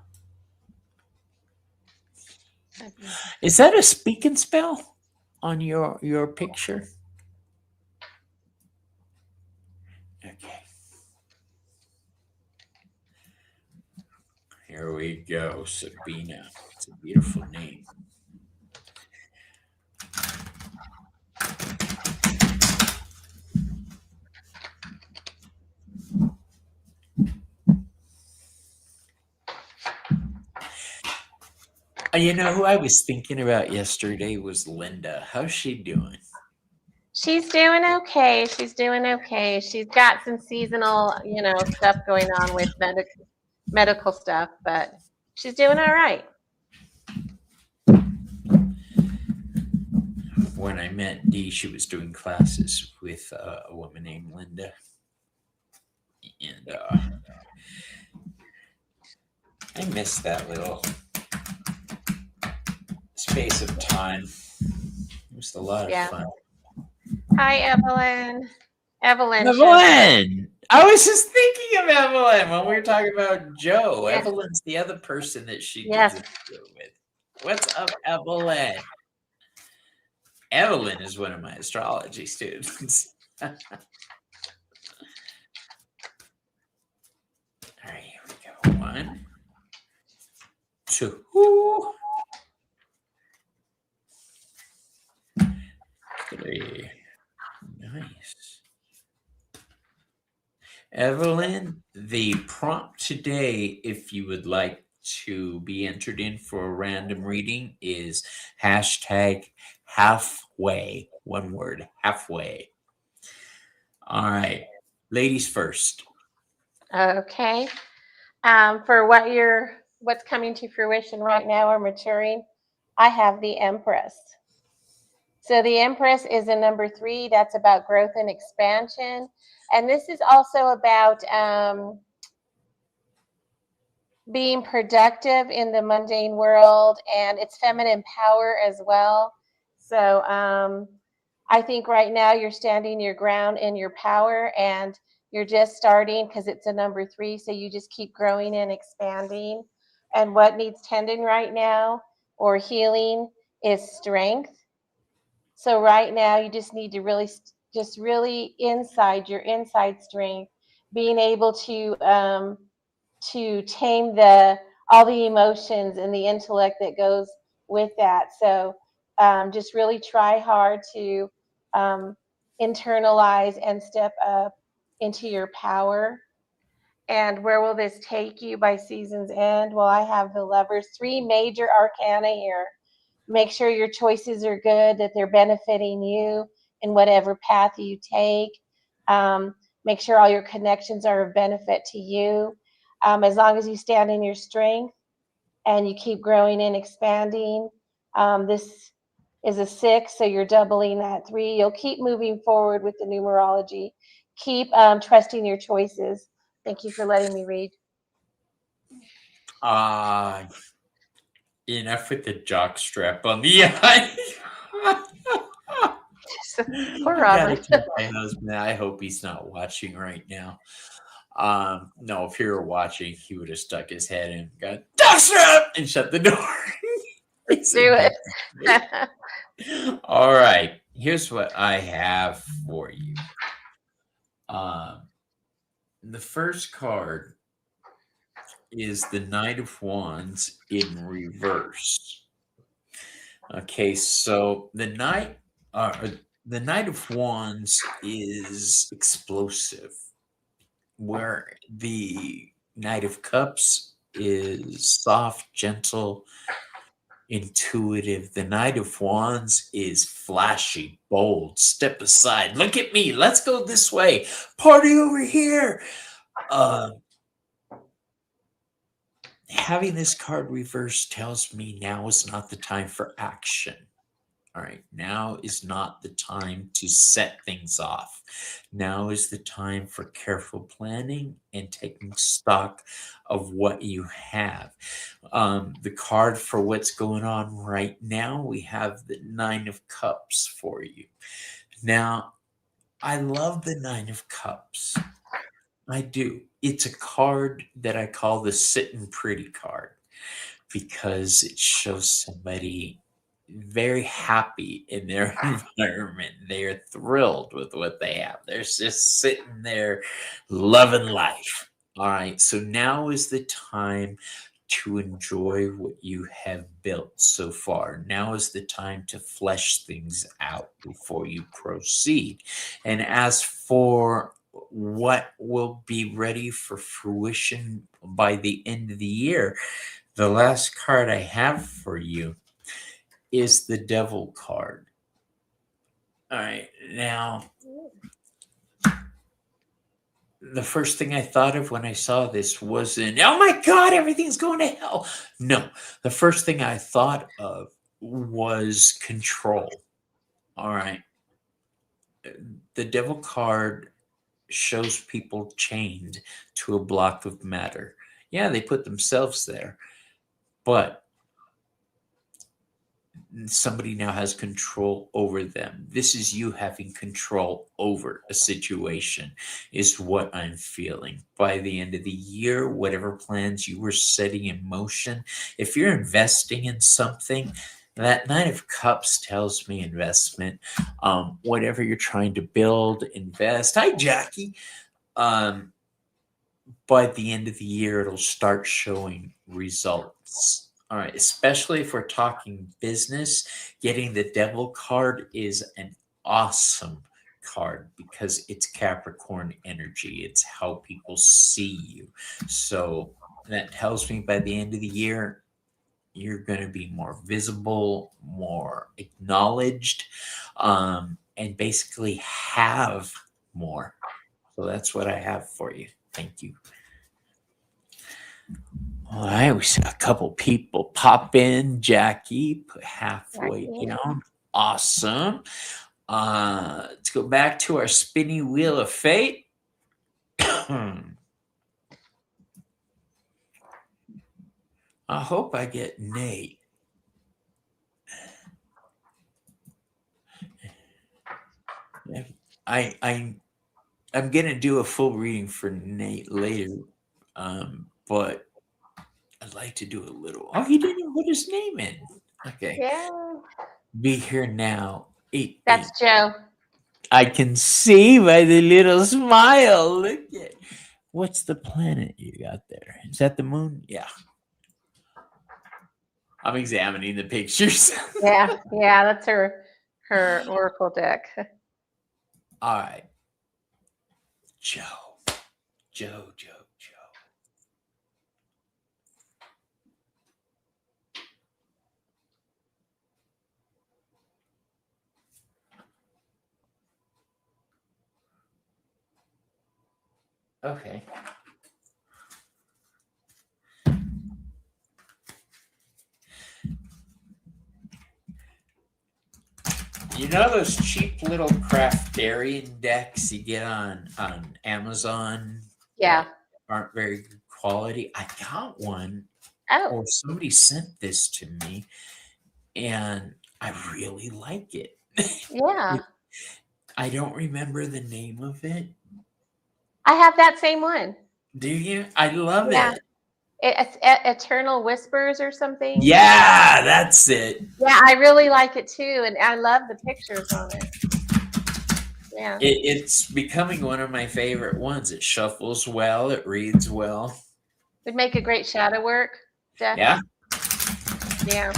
Is that a speaking spell on your picture? Okay. Here we go, Sabina. It's a beautiful name. You know who I was thinking about yesterday was Linda. How's she doing? She's doing okay. She's doing okay. She's got some seasonal, stuff going on with medical stuff, but she's doing all right. When I met Dee, she was doing classes with a woman named Linda. And I miss that little space of time. It was a lot of Yeah. fun. Hi, Evelyn. Evelyn shows up. Evelyn! I was just thinking of Evelyn when we were talking about Joe. Yeah. Evelyn's the other person that she did Yes. the show with. What's up, Evelyn? Evelyn is one of my astrology students. All right, here we go. 1, 2, 3. Nice. Evelyn, the prompt today, if you would like to be entered in for a random reading, is hashtag halfway. One word, halfway. All right. Ladies first. Okay. For what's coming to fruition right now or maturing, I have the Empress. So the Empress is a number 3. That's about growth and expansion, and this is also about being productive in the mundane world, and it's feminine power as well. So I think right now you're standing your ground in your power, and you're just starting because it's a number 3. So you just keep growing and expanding. And what needs tending right now or healing is strength. So right now you just need to just really inside your inside strength, being able to tame the all the emotions and the intellect that goes with that. So just really try hard to um, internalize and step up into your power. And where will this take you by season's end? Well, I have the Lovers, 3 major arcana here. Make sure your choices are good, that they're benefiting you in whatever path you take. Make sure all your connections are of benefit to you. As long as you stand in your strength and you keep growing and expanding, this is a 6, so you're doubling that 3. You'll keep moving forward with the numerology. Keep trusting your choices. Thank you for letting me read. Uh, enough with the jock strap on the eye. Poor I gotta Robert. tell my husband. I hope he's not watching right now. No, if he were watching, he would have stuck his head in, got jock strap, and shut the door. Do it. All right, here's what I have for you. Um, the first card is the Knight of Wands in reverse. Okay, so the Knight of Wands is explosive, where the Knight of Cups is soft, gentle, intuitive. The Knight of Wands is flashy, bold, step aside, look at me, let's go this way, party over here. Uh, Having this card reversed tells me now is not the time for action. All right, now is not the time to set things off. Now is the time for careful planning and taking stock of what you have. The card for what's going on right now, we have the Nine of Cups for you. Now, I love the Nine of Cups. I do. It's a card that I call the sitting pretty card because it shows somebody very happy in their environment. They're thrilled with what they have. They're just sitting there loving life. All right. So now is the time to enjoy what you have built so far. Now is the time to flesh things out before you proceed. And as for what will be ready for fruition by the end of the year, the last card I have for you is the Devil card. All right. Now, the first thing I thought of when I saw this wasn't, oh my God, everything's going to hell. No, the first thing I thought of was control. All right. The Devil card shows people chained to a block of matter. Yeah, they put themselves there, but somebody now has control over them. This is you having control over a situation, is what I'm feeling. By the end of the year, whatever plans you were setting in motion, if you're investing in something, that Nine of Cups tells me investment. Whatever you're trying to build, invest. Hi, Jackie. Um, by the end of the year, it'll start showing results. All right, especially if we're talking business, getting the Devil card is an awesome card because it's Capricorn energy. It's how people see you. So that tells me by the end of the year, you're going to be more visible, more acknowledged, and basically have more. So that's what I have for you. Thank you. All right, we saw a couple people pop in. Jackie put halfway Jackie. down. Awesome. Let's go back to our spinny wheel of fate. I hope I get Nate. I'm gonna do a full reading for Nate later, but I'd like to do a little. Oh, he didn't even put his name in. Okay, Yeah. be here now. Eight. That's Joe. I can see by the little smile. Look at what's the planet you got there? Is that the moon? Yeah. I'm examining the pictures. Yeah. Yeah. That's her oracle deck. All right. Joe. Joe. Okay. You know those cheap little Craftarian decks you get on Amazon Yeah. that aren't very good quality? I got one, Oh. or somebody sent this to me, and I really like it. Yeah. I don't remember the name of it. I have that same one. Do you? I love Yeah. it. It's Eternal Whispers or something. Yeah, that's it. Yeah, I really like it too, and I love the pictures on it. Yeah. It's becoming one of my favorite ones. It shuffles well. It reads well. Would make a great shadow work deck. Yeah. Yeah.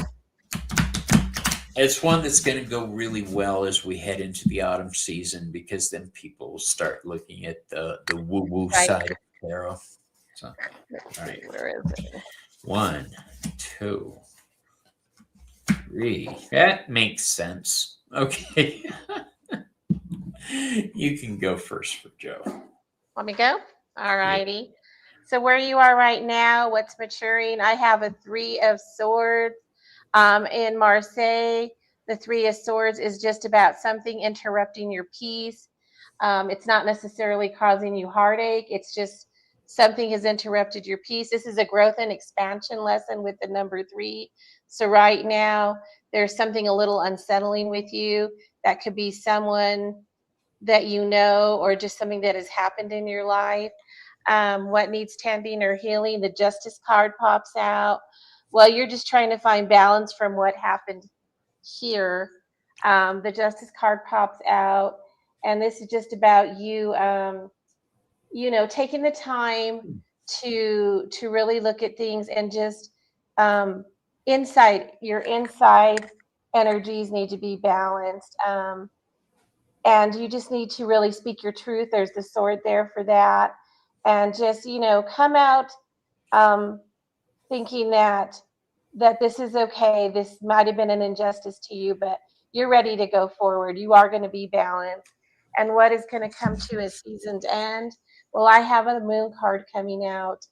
It's one that's going to go really well as we head into the autumn season because then people will start looking at the woo-woo Right. side of tarot. So, Let's all see, right. where is it? 1, 2, 3. That makes sense. Okay. You can go first for Joe. Want me to go? All Yeah. righty. So where you are right now, what's maturing? I have a Three of Swords. In Marseille, the Three of Swords is just about something interrupting your peace. It's not necessarily causing you heartache. It's just something has interrupted your peace. This is a growth and expansion lesson with the number 3. So right now, there's something a little unsettling with you. That could be someone that you know, or just something that has happened in your life. What needs tending or healing? The Justice card pops out. Well, you're just trying to find balance from what happened here. The Justice card pops out, and this is just about you, taking the time to really look at things and just um, your inside energies need to be balanced. And you just need to really speak your truth. There's the sword there for that. And just, come out um, thinking that this is okay. This might have been an injustice to you, but you're ready to go forward. You are going to be balanced. And what is going to come to a season's end? Well, I have a moon card coming out.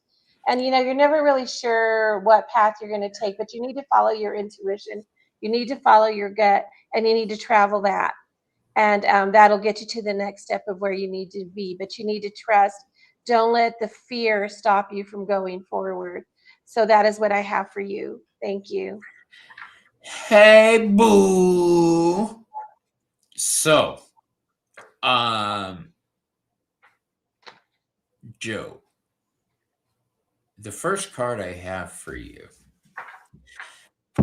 And you're never really sure what path you're going to take, but you need to follow your intuition. You need to follow your gut, and you need to travel that, and that'll get you to the next step of where you need to be. But you need to trust. Don't let the fear stop you from going forward. So that is what I have for you. Thank you. Hey, boo. So, um, Joe, the first card I have for you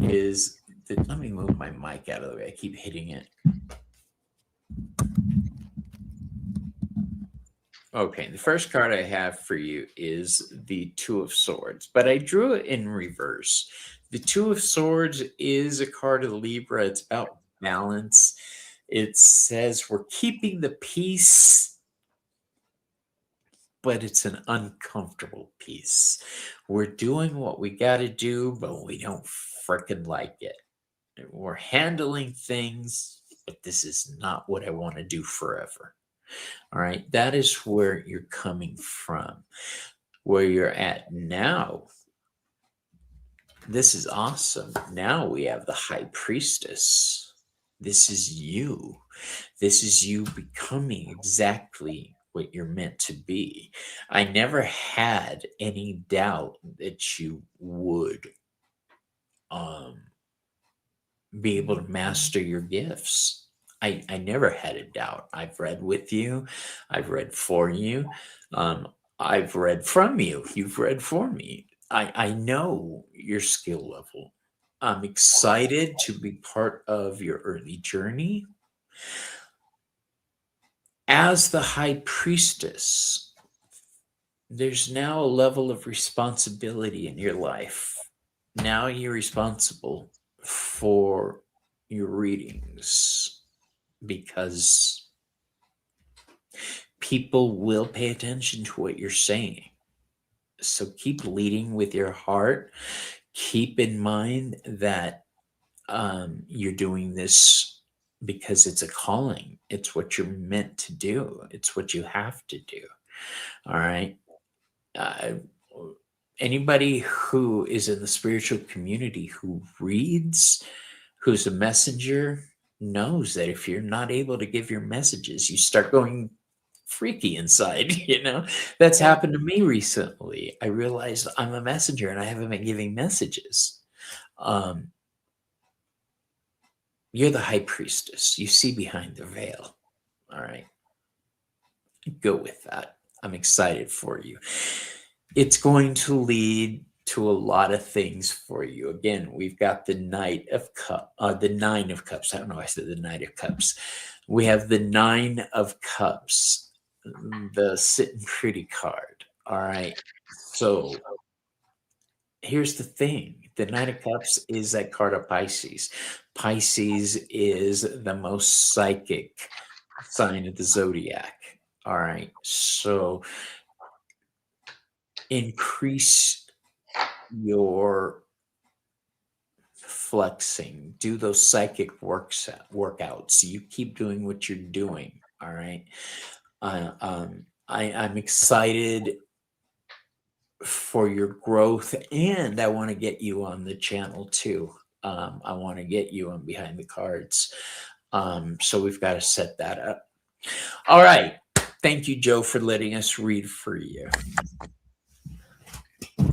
is let me move my mic out of the way. I keep hitting it. Okay, the first card I have for you is the Two of Swords, but I drew it in reverse. The Two of Swords is a card of Libra. It's about balance. It says we're keeping the peace, but it's an uncomfortable peace. We're doing what we got to do, but we don't freaking like it. We're handling things, but this is not what I want to do forever. All right. That is where you're coming from. Where you're at now, this is awesome. Now we have the High Priestess. This is you. This is you becoming exactly what you're meant to be. I never had any doubt that you would um, be able to master your gifts. I never had a doubt. I've read with you, I've read for you, um, I've read from you, you've read for me. I know your skill level. I'm excited to be part of your early journey. As the high priestess, there's now a level of responsibility in your life. Now you're responsible for your readings because people will pay attention to what you're saying. So keep leading with your heart. Keep in mind that you're doing this because it's a calling. It's what you're meant to do. It's what you have to do. All right. Uh, Anybody who is in the spiritual community who reads, who's a messenger, knows that if you're not able to give your messages, you start going freaky inside. That's Yeah. happened to me recently. I realized I'm a messenger and I haven't been giving messages. Um, you're the high priestess. You see behind the veil. All right. Go with that. I'm excited for you. It's going to lead to a lot of things for you. Again, we've got the the Nine of Cups. I don't know why I said the Knight of Cups. We have the Nine of Cups, the sitting pretty card. All right. So here's the thing. The Knight of Cups is that card of Pisces. Pisces is the most psychic sign of the zodiac. All right. So increase your flexing, do those psychic workouts. You keep doing what you're doing. All right. I'm excited for your growth, and I want to get you on the channel too. I want to get you on Behind the Cards. So we've got to set that up. All right. Thank you, Joe, for letting us read for you. All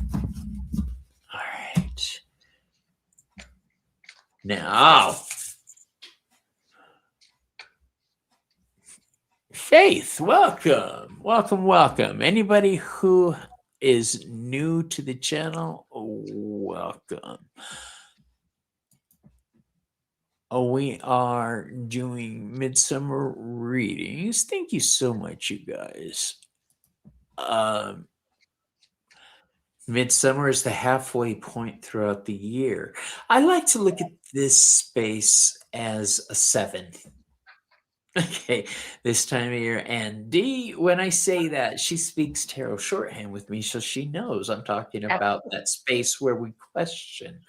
right. Now, Faith, welcome. Welcome, welcome. Anybody who is new to the channel, welcome. We are doing Midsummer readings. Thank you so much, you guys. Midsummer is the halfway point throughout the year. I like to look at this space as a 7. Okay, this time of year. And Dee, when I say that, she speaks tarot shorthand with me, so she knows I'm talking about that space where we question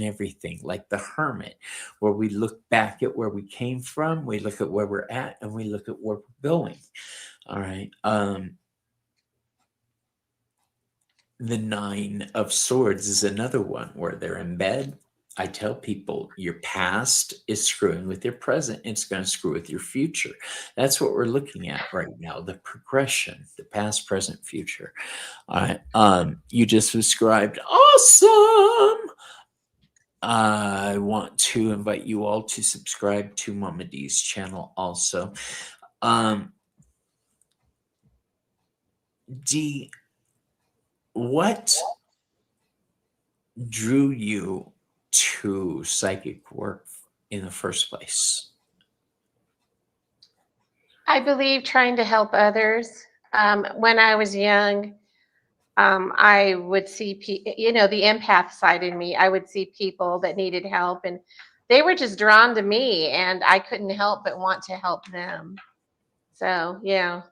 everything, like the hermit, where we look back at where we came from, we look at where we're at, and we look at where we're going. All right. The 9 of Swords is another one where they're in bed. I tell people your past is screwing with your present. It's going to screw with your future. That's what we're looking at right now. The progression, the past, present, future. All right. You just described awesome. I want to invite you all to subscribe to Mama D's channel also. Dee, what drew you to psychic work in the first place? I believe trying to help others. When I was young, I would see, the empath side in me. I would see people that needed help, and they were just drawn to me, and I couldn't help but want to help them. So, yeah.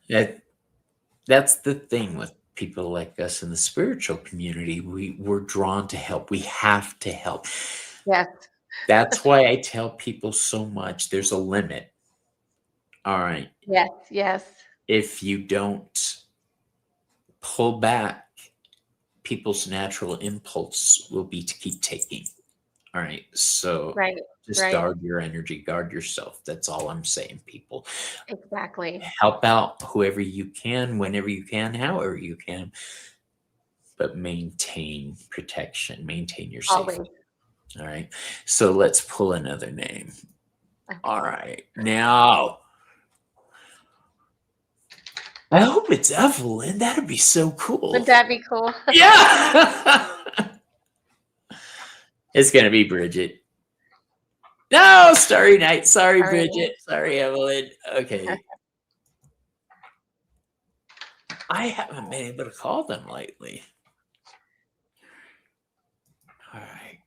That's the thing with people like us in the spiritual community. We're drawn to help. We have to help. Yes. That's why I tell people so much. There's a limit. All right. Yes. Yes. If you don't pull back, people's natural impulse will be to keep taking. All right. So just guard your energy, guard yourself. That's all I'm saying, people. Exactly. Help out whoever you can, whenever you can, however you can. But maintain protection, maintain your safety. Always. All right. So let's pull another name. Okay. All right. Now, I hope it's Evelyn. That'd be so cool. Would that be cool? Yeah. It's going to be Bridget. No, Starry Night. Sorry, Bridget. Sorry, Evelyn. Okay. I haven't been able to call them lately. All right.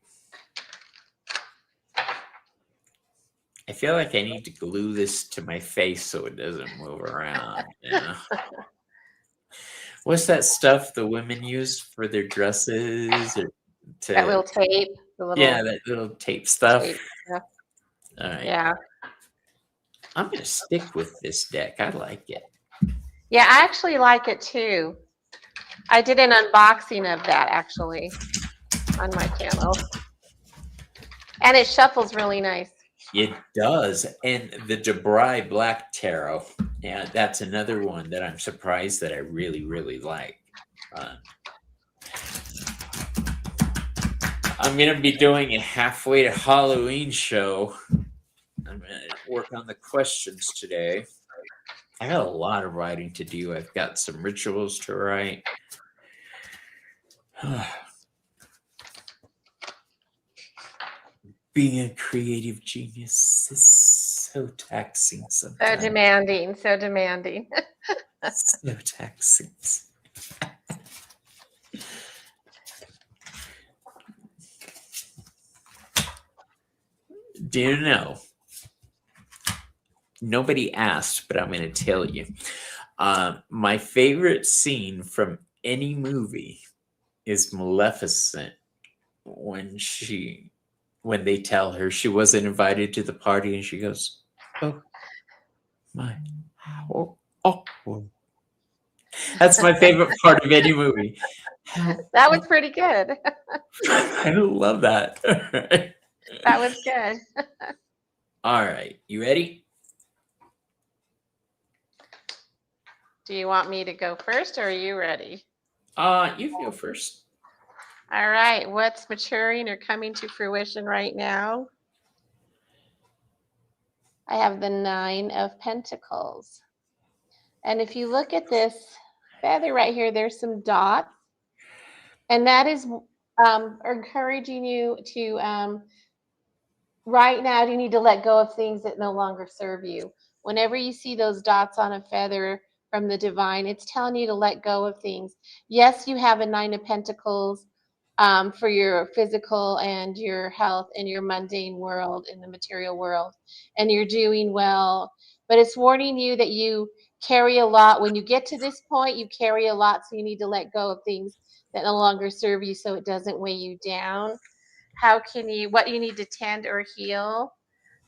I feel like I need to glue this to my face so it doesn't move around. Yeah. What's that stuff the women use for their dresses? Or that little tape. Yeah, that little tape stuff. Yeah. All right. Yeah. I'm going to stick with this deck. I like it. Yeah, I actually like it too. I did an unboxing of that actually on my channel. And it shuffles really nice. It does. And the Debray Black Tarot. Yeah, that's another one that I'm surprised that I really, really like. I'm going to be doing a halfway to Halloween show. I'm going to work on the questions today. I got a lot of writing to do. I've got some rituals to write. Being a creative genius is so taxing sometimes. So demanding, so demanding. So taxing. Do you know? Nobody asked, but I'm going to tell you. My favorite scene from any movie is Maleficent when she when they tell her she wasn't invited to the party, and she goes, "Oh my, how awkward." That's my favorite part of any movie. How That was pretty good. I love that. That was good. All right, you ready? Do you want me to go first, or are you ready? You can go first. All right. What's maturing or coming to fruition right now? I have the Nine of Pentacles. And if you look at this feather right here, there's some dots, and that is encouraging you to right now you need to let go of things that no longer serve you. Whenever you see those dots on a feather from the divine, it's telling you to let go of things. Yes, you have a Nine of Pentacles for your physical and your health in your mundane world, in the material world, and you're doing well. But it's warning you that you carry a lot. When you get to this point, you carry a lot, so you need to let go of things that no longer serve you so it doesn't weigh you down. How can you, what you need to tend or heal?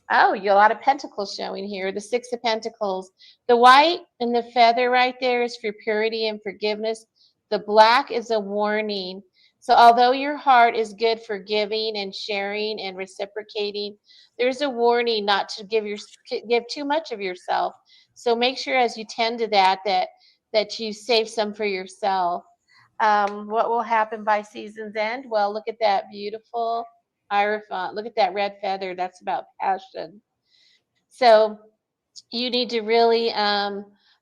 Oh, you a lot of pentacles showing here. The Six of Pentacles. The white and the feather right there is for purity and forgiveness. The black is a warning. So although your heart is good for giving and sharing and reciprocating, there's a warning not to give too much of yourself. So make sure as you tend to that you save some for yourself. What will happen by season's end? Well, look at that beautiful Hierophant. Look at that red feather. That's about passion. So you need to really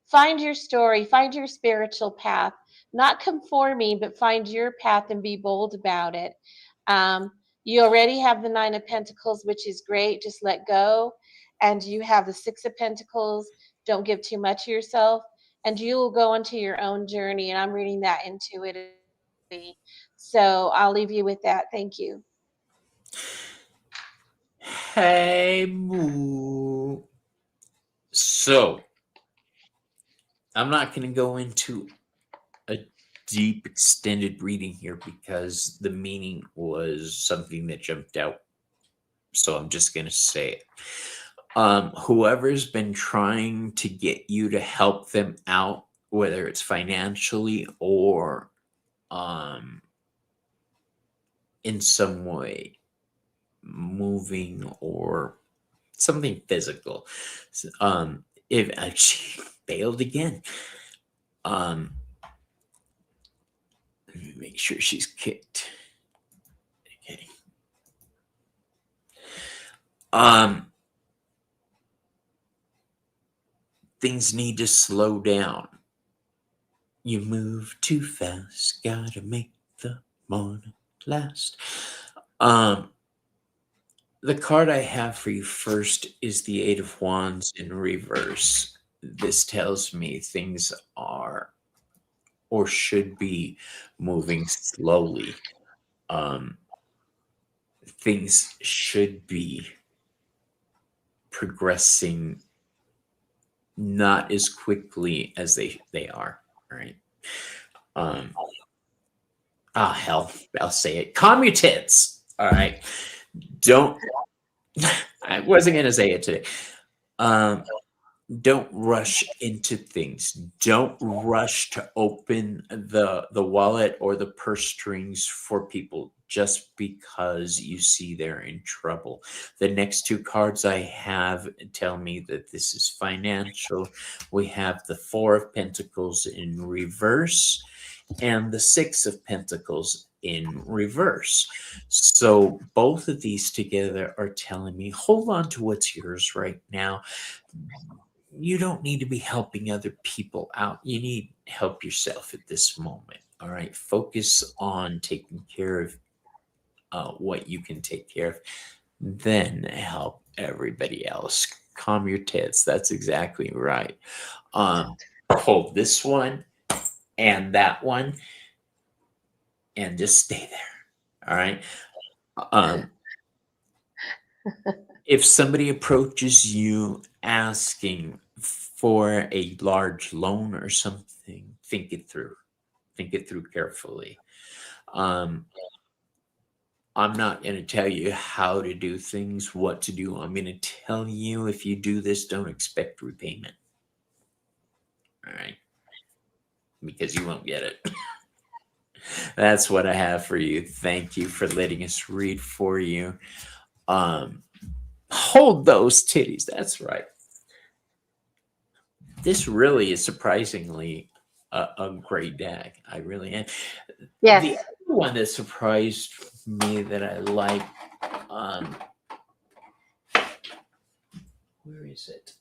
find your story, find your spiritual path, not conforming, but find your path and be bold about it. Um, you already have the Nine of Pentacles, which is great. Just let go. And you have the Six of Pentacles. Don't give too much of yourself. And you will go into your own journey. And I'm reading that intuitively. So I'll leave you with that. Thank you. Hey, moo. So, I'm not going to go into a deep, extended reading here because the meaning was something that jumped out. So, I'm just going to say it. Whoever's been trying to get you to help them out, whether it's financially or um, in some way, moving or something physical. If she failed again, let me make sure she's kicked. Okay. Things need to slow down. You move too fast. Gotta make the morning last. The card I have for you first is the Eight of Wands in reverse. This tells me things are or should be moving slowly. Um, things should be progressing not as quickly as they are. Right. Um, hell, I'll say it. Calm your tits. All right. Don't. I wasn't gonna say it today. Um, don't rush into things. Don't rush to open the wallet or the purse strings for people just because you see they're in trouble. The next two cards I have tell me that this is financial. We have the Four of Pentacles in reverse and the Six of Pentacles in reverse. So both of these together are telling me hold on to what's yours right now. You don't need to be helping other people out. You need help yourself at this moment. All right. Focus on taking care of what you can take care of, then help everybody else. Calm your tits. That's exactly right. Hold this one and that one and just stay there. All right. Um, if somebody approaches you asking for a large loan or something, think it through. Think it through carefully. Um, I'm not going to tell you how to do things, what to do. I'm going to tell you, if you do this, don't expect repayment. All right. Because you won't get it. That's what I have for you. Thank you for letting us read for you. Hold those titties. That's right. This really is surprisingly a great deck. I really am. The Yes. other one that surprised me that I like, where is it?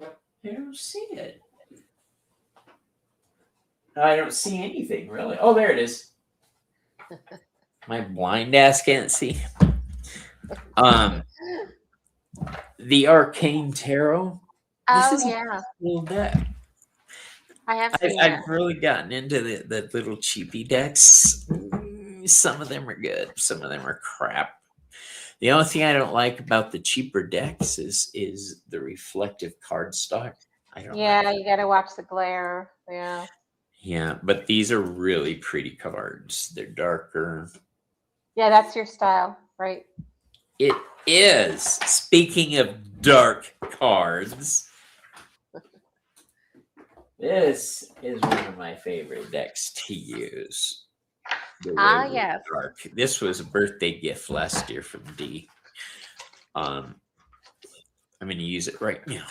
I don't see it. I don't see anything really. Oh, there it is. My blind ass can't see. The Arcane Tarot. This Oh is a yeah, cool deck. I have seen that. I've really gotten into the little cheapy decks. Some of them are good. Some of them are crap. The only thing I don't like about the cheaper decks is the reflective card stock. I don't like Yeah, that. you got to watch the glare. Yeah. Yeah, but these are really pretty cards. They're darker. Yeah, that's your style, right? It is. Speaking of dark cards, this is one of my favorite decks to use. The Ah, Wayward yes. Dark. This was a birthday gift last year from D. I'm going to use it right now.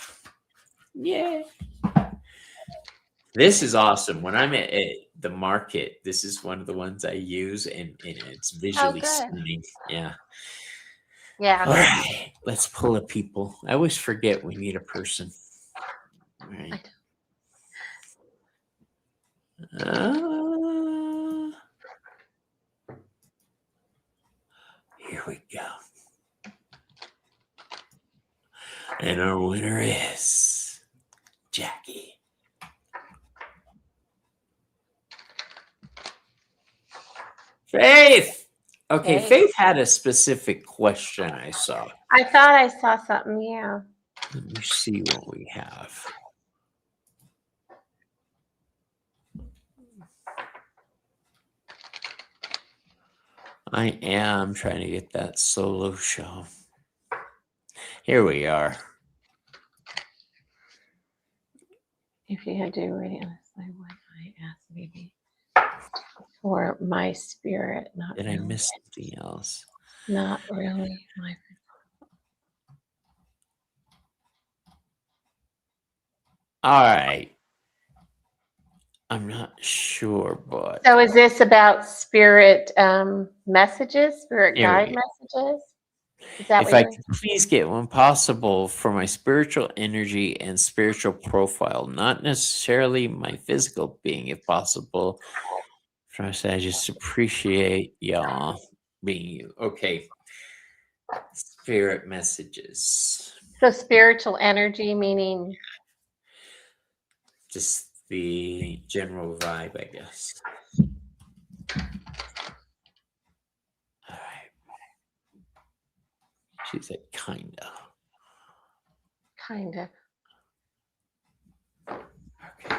Yeah. This is awesome. When I'm at the market, this is one of the ones I use, and it's Oh, visually good. stunning. Yeah. Yeah. All right. Let's pull a people. I always forget we need a person. All right. Here we go. And our winner is Jackie. Faith. Okay, Hey. Faith had a specific question I saw. I thought I saw something. Yeah. Let me see what we have. I am trying to get that solo show. Here we are. If you had to read it, honestly, what I asked maybe for my spirit, not Did I really. miss something else? Not really my. All right. I'm not sure, but So is this about spirit messages, spirit here we guide go. messages? Is that If what I you're? could please get one possible for my spiritual energy and spiritual profile, not necessarily my physical being, if possible. First, I just appreciate y'all being you. Okay. Spirit messages. So spiritual energy meaning Just the general vibe, I guess. All right. She said, kinda. kind of. Okay.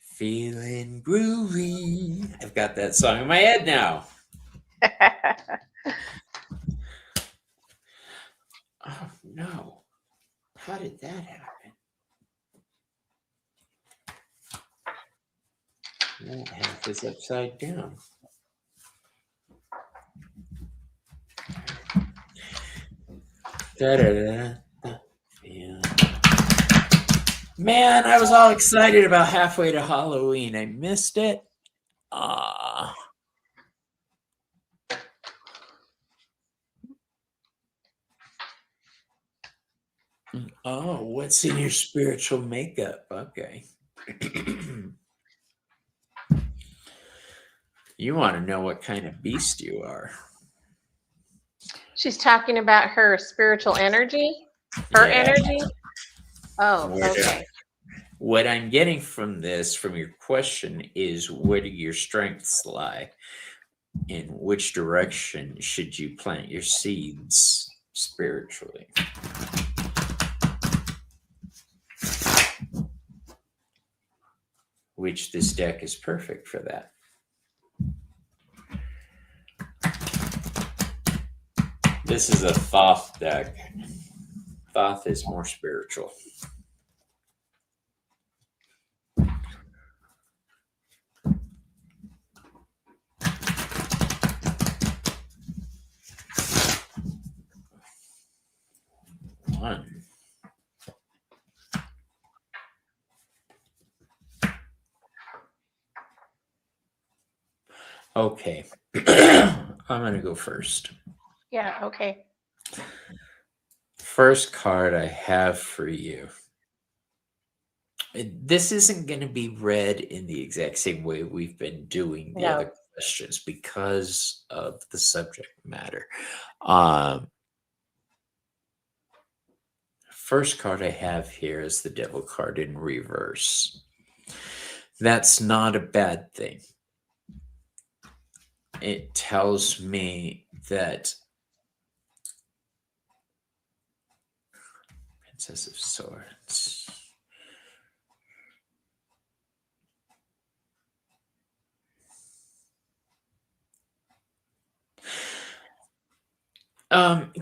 Feeling groovy. I've got that song in my head now. Oh no. How did that happen? That half is upside down. Da-da-da-da. Yeah. Man, I was all excited about halfway to Halloween. I missed it. Ah. Oh, what's in your spiritual makeup? Okay. You want to know what kind of beast you are. She's talking about her spiritual energy, her Yeah. energy. Oh, What, okay. what I'm getting from this, from your question, is where do your strengths lie? In which direction should you plant your seeds spiritually? Which this deck is perfect for that. This is a Thoth deck. Thoth is more spiritual. One. Okay. I'm going to go first. Yeah, okay. First card I have for you. This isn't going to be read in the exact same way we've been doing the No. other questions because of the subject matter. Um, First card I have here is the Devil card in reverse. That's not a bad thing. It tells me that Princess of Swords.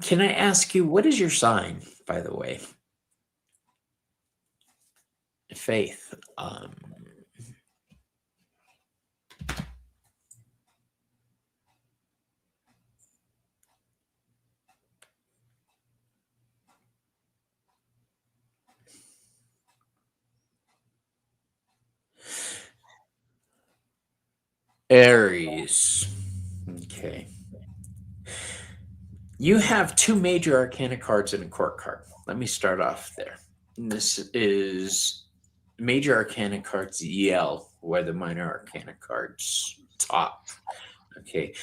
Can I ask you, what is your sign, by the way? Faith. Aries. Okay. You have two major arcana cards and a court card. Let me start off there. This is major arcana cards yell where the minor arcana cards top. Okay.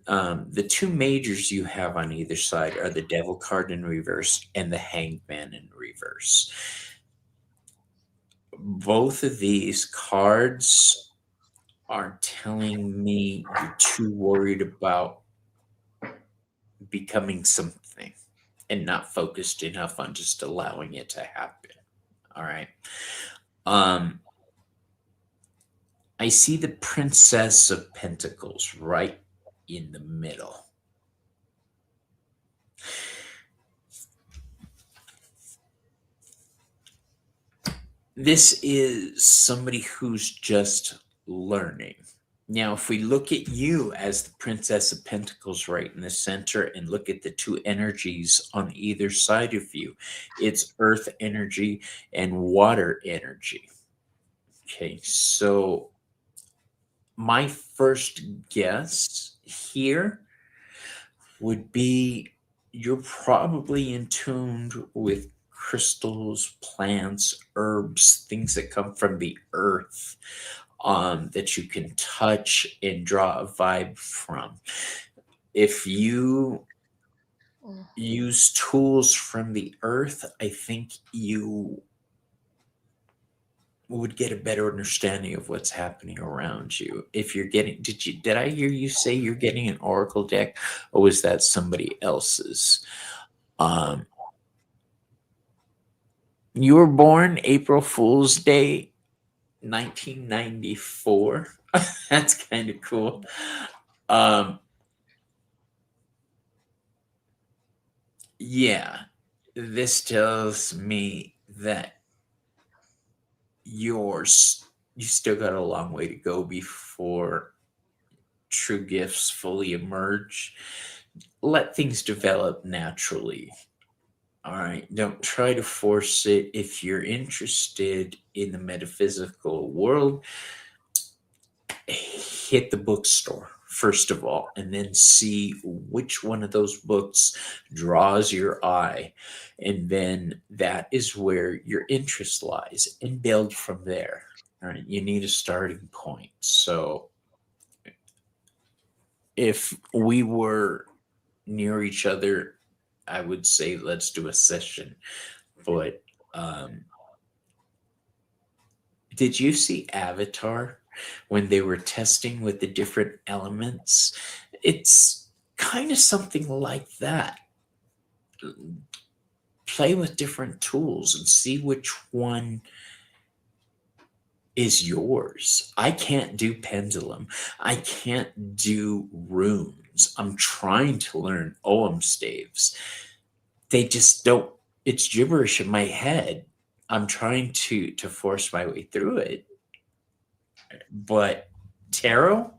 The two majors you have on either side are the Devil card in reverse and the Hangman in reverse. Both of these cards are telling me you're too worried about becoming something and not focused enough on just allowing it to happen. All right. Um, I see the Princess of Pentacles right in the middle. This is somebody who's just learning. Now, if we look at you as the Princess of Pentacles right in the center and look at the two energies on either side of you, it's earth energy and water energy. Okay, so my first guess here would be you're probably in tune with crystals, plants, herbs, things that come from the earth that you can touch and draw a vibe from. If you Mm. use tools from the earth, I think you would get a better understanding of what's happening around you. If you're getting, did I hear you say you're getting an oracle deck, or was that somebody else's? Um, you were born April Fool's Day, 1994. That's kind of cool. Um, yeah, this tells me that yours you still got a long way to go before true gifts fully emerge. Let things develop naturally. All right. Don't try to force it. If you're interested in the metaphysical world, hit the bookstore first of all, and then see which one of those books draws your eye. And then that is where your interest lies, and build from there. All right. You need a starting point. So if we were near each other, I would say let's do a session. But did you see Avatar? when they were testing with the different elements. It's kind of something like that. Play with different tools and see which one is yours. I can't do pendulum. I can't do runes. I'm trying to learn Ogham staves. They just don't, it's gibberish in my head. I'm trying to force my way through it. But tarot,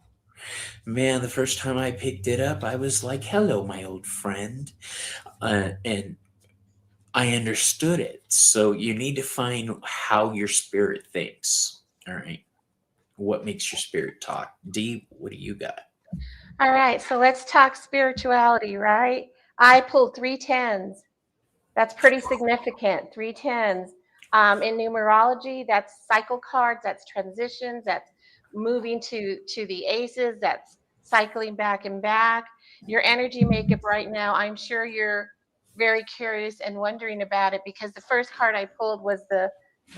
man, the first time I picked it up, I was like, "Hello, my old friend," and I understood it. So you need to find how your spirit thinks. All right, what makes your spirit talk? D, what do you got? All right, so let's talk spirituality, right? I pulled three tens. That's pretty significant. Three tens. In numerology, that's cycle cards, that's transitions, that's moving to the aces, that's cycling back and back. Your energy makeup right now, I'm sure you're very curious and wondering about it because the first card I pulled was the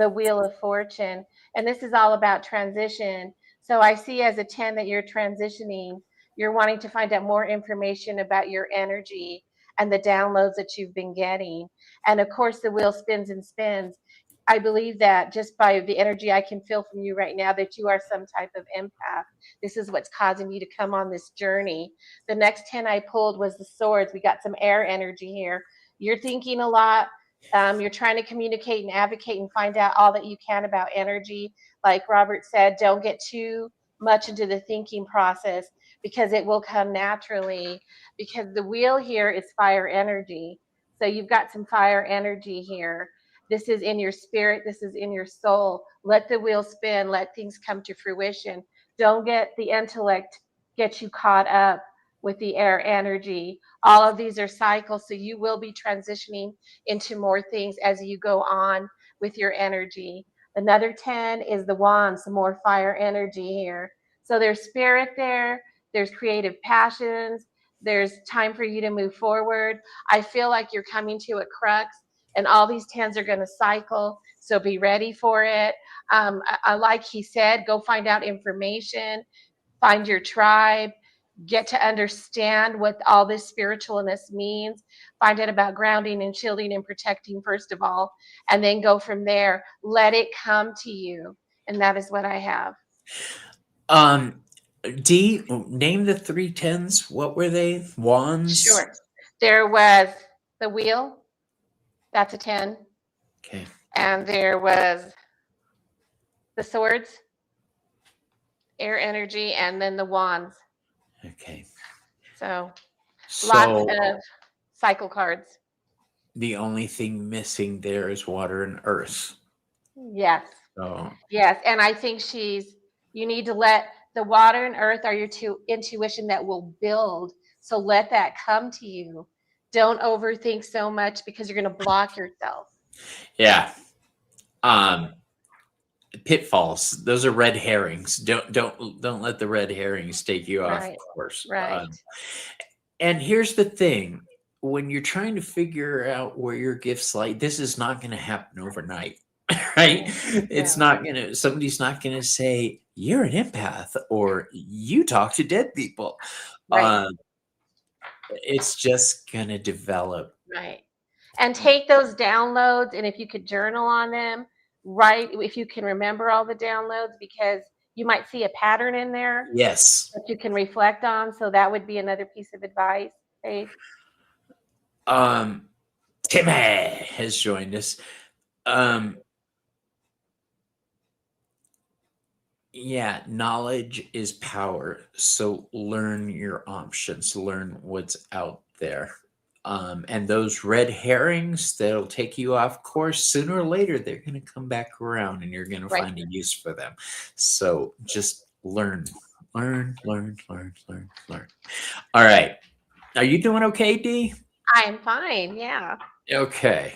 Wheel of Fortune, and this is all about transition. So I see as a 10 that you're transitioning. You're wanting to find out more information about your energy and the downloads that you've been getting. And of course, the wheel spins and spins. I believe that just by the energy I can feel from you right now, that you are some type of empath. This is what's causing you to come on this journey. The next 10 I pulled was the swords. We got some air energy here. You're thinking a lot. You're trying to communicate and advocate and find out all that you can about energy. Like Robert said, don't get too much into the thinking process because it will come naturally. Because the wheel here is fire energy. So you've got some fire energy here. This is in your spirit, this is in your soul. Let the wheel spin, let things come to fruition. Don't get the intellect get you caught up with the air energy. All of these are cycles, so you will be transitioning into more things as you go on with your energy. Another 10 is the wands, some more fire energy here. So there's spirit there, there's creative passions, there's time for you to move forward. I feel like you're coming to a crux, and all these tens are going to cycle. So be ready for it. Like he said, go find out information, find your tribe, get to understand what all this spiritualness means, find out about grounding and shielding and protecting, first of all, and then go from there. Let it come to you. And that is what I have. Um, D, name the three tens. What were they? Wands. Sure. There was the wheel, that's a 10. Okay. And there was the swords, air energy, and then the wands. Okay. So lots So of cycle cards. the only thing missing there is water and earth. Yes. So Yes. And I think you need to let the water and earth are your two intuition that will build. So let that come to you. Don't overthink so much because you're going to block yourself. yeah. Um, Pitfalls. Those are red herrings. Don't let the red herrings take you off Right. course. Right. And here's the thing: when you're trying to figure out where your gifts lie, this is not going to happen overnight, right? No. It's No. not going to. Somebody's not going to say you're an empath or you talk to dead people. Right. It's just going to develop. Right. And take those downloads, and if you could journal on them, write if you can remember all the downloads, because you might see a pattern in there Yes. that you can reflect on. So that would be another piece of advice. Faith. Um, Timmy has joined us. Um, Yeah, knowledge is power. So learn your options, learn what's out there. And those red herrings that'll take you off course, sooner or later, they're going to come back around and you're going to Right. find a use for them. So just learn, learn, learn, learn, learn, learn. All right. Are you doing okay, D? I am fine. Yeah. Okay.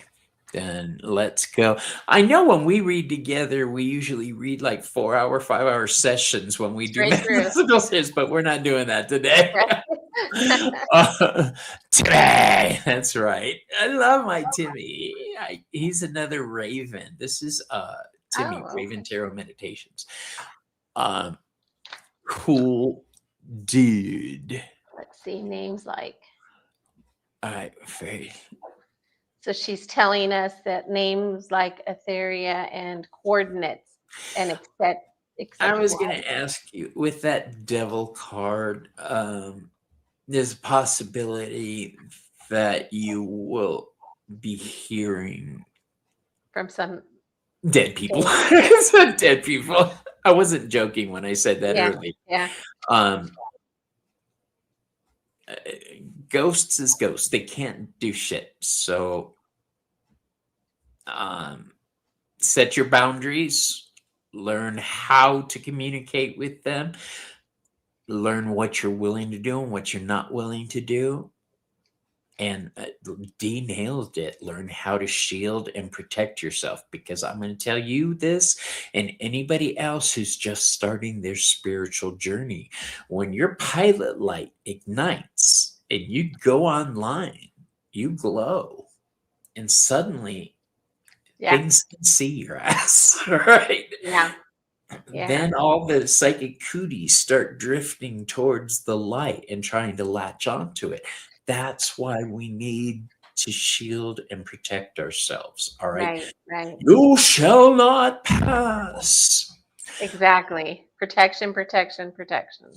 Then let's go. I know when we read together, we usually read like 4 hour, 5 hour sessions when we do Straight through. metaphysical science, but we're not doing that today. Right. Today, that's right. I love my Timmy. He's another Raven. This is Timmy Oh, Raven okay. Tarot Meditations. Um, cool dude. Let's see, names like. All right, very. So she's telling us that names like Etheria and coordinates and I was acceptable. gonna ask you with that devil card. There's a possibility that you will be hearing From some dead people. dead. I said dead people. I wasn't joking when I said that Yeah, earlier. yeah, Um, uh, ghosts is ghosts. They can't do shit. So um, set your boundaries. Learn how to communicate with them. Learn what you're willing to do and what you're not willing to do. And D nailed it. Learn how to shield and protect yourself, because I'm going to tell you this and anybody else who's just starting their spiritual journey. When your pilot light ignites and you go online, you glow, and suddenly yeah, things can see your ass, right? yeah, yeah. Then all the psychic cooties start drifting towards the light and trying to latch onto it. That's why we need to shield and protect ourselves. All right. Right, right. You shall not pass. Exactly. Protection, protection, protection.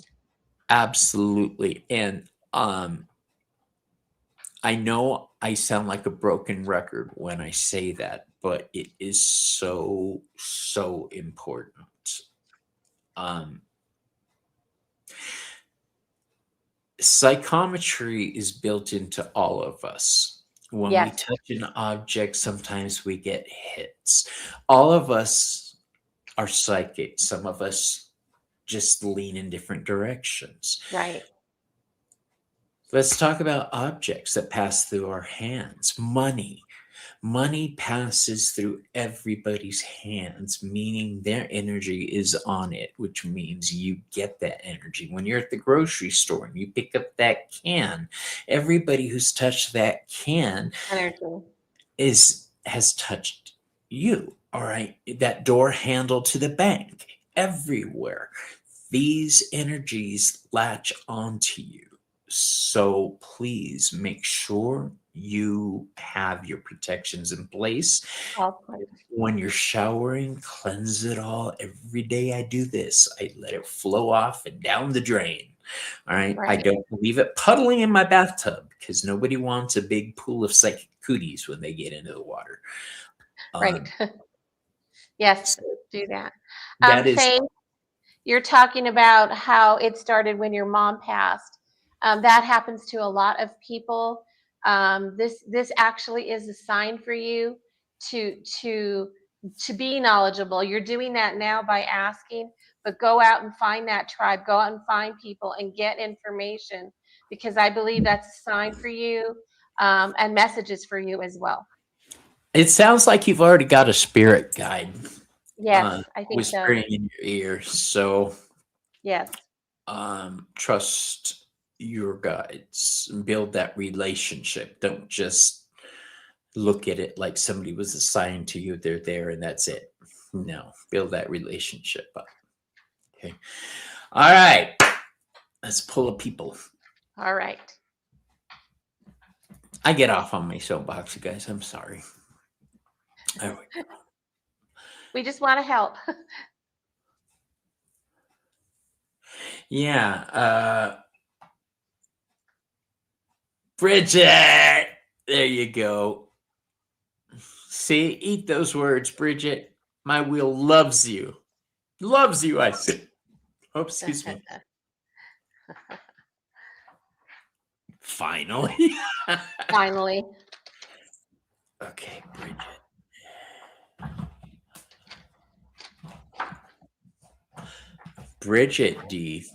Absolutely. And I know I sound like a broken record when I say that, but it is so, so important. Um, Psychometry is built into all of us. When we Yes, touch an object, sometimes we get hits. All of us are psychic. Some of us just lean in different directions. right. Let's talk about objects that pass through our hands. Money. Money passes through everybody's hands, meaning their energy is on it, which means you get that energy. When you're at the grocery store and you pick up that can, everybody who's touched that can Energy. has touched you. All right. That door handle to the bank, everywhere. These energies latch onto you. So please make sure you have your protections in place. All points. When you're showering, cleanse it all. Every day I do this. I let it flow off and down the drain. All right. I Right, don't leave it puddling in my bathtub because nobody wants a big pool of psychic cooties when they get into the water. right. Um, Yes, so do that. that is, Faith, you're talking about how it started when your mom passed. That happens to a lot of people. This actually is a sign for you to to to be knowledgeable. You're doing that now by asking, but go out and find that tribe. Go out and find people and get information, because I believe that's a sign for you, and messages for you as well. it sounds like you've already got a spirit guide Yes, I think so. whispering in your ear. So Yes, trust your guides, build that relationship. Don't just look at it like somebody was assigned to you, they're there and that's it. No, build that relationship up. Okay. All right. Let's pull a people. all right. I get off on my soapbox, you guys. I'm sorry. There we go. We just want to help. Yeah. Bridget. There you go. See, eat those words, Bridget. My wheel loves you. Loves you, I say. Oh, excuse me. Finally. Finally. Okay, Bridget. Bridget D,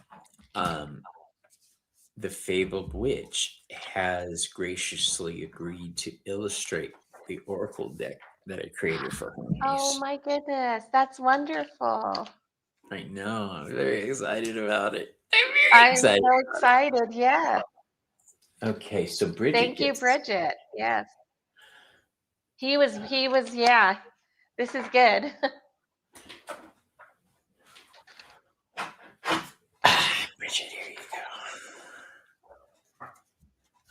the fabled witch, has graciously agreed to illustrate the oracle deck that I created for her Oh niece. my goodness, that's wonderful. I know. I'm very excited about it. I'm very I'm excited so about it. excited. Yes. Okay, so Bridget Thank you, gets. Bridget. Yes. Yeah. This is good.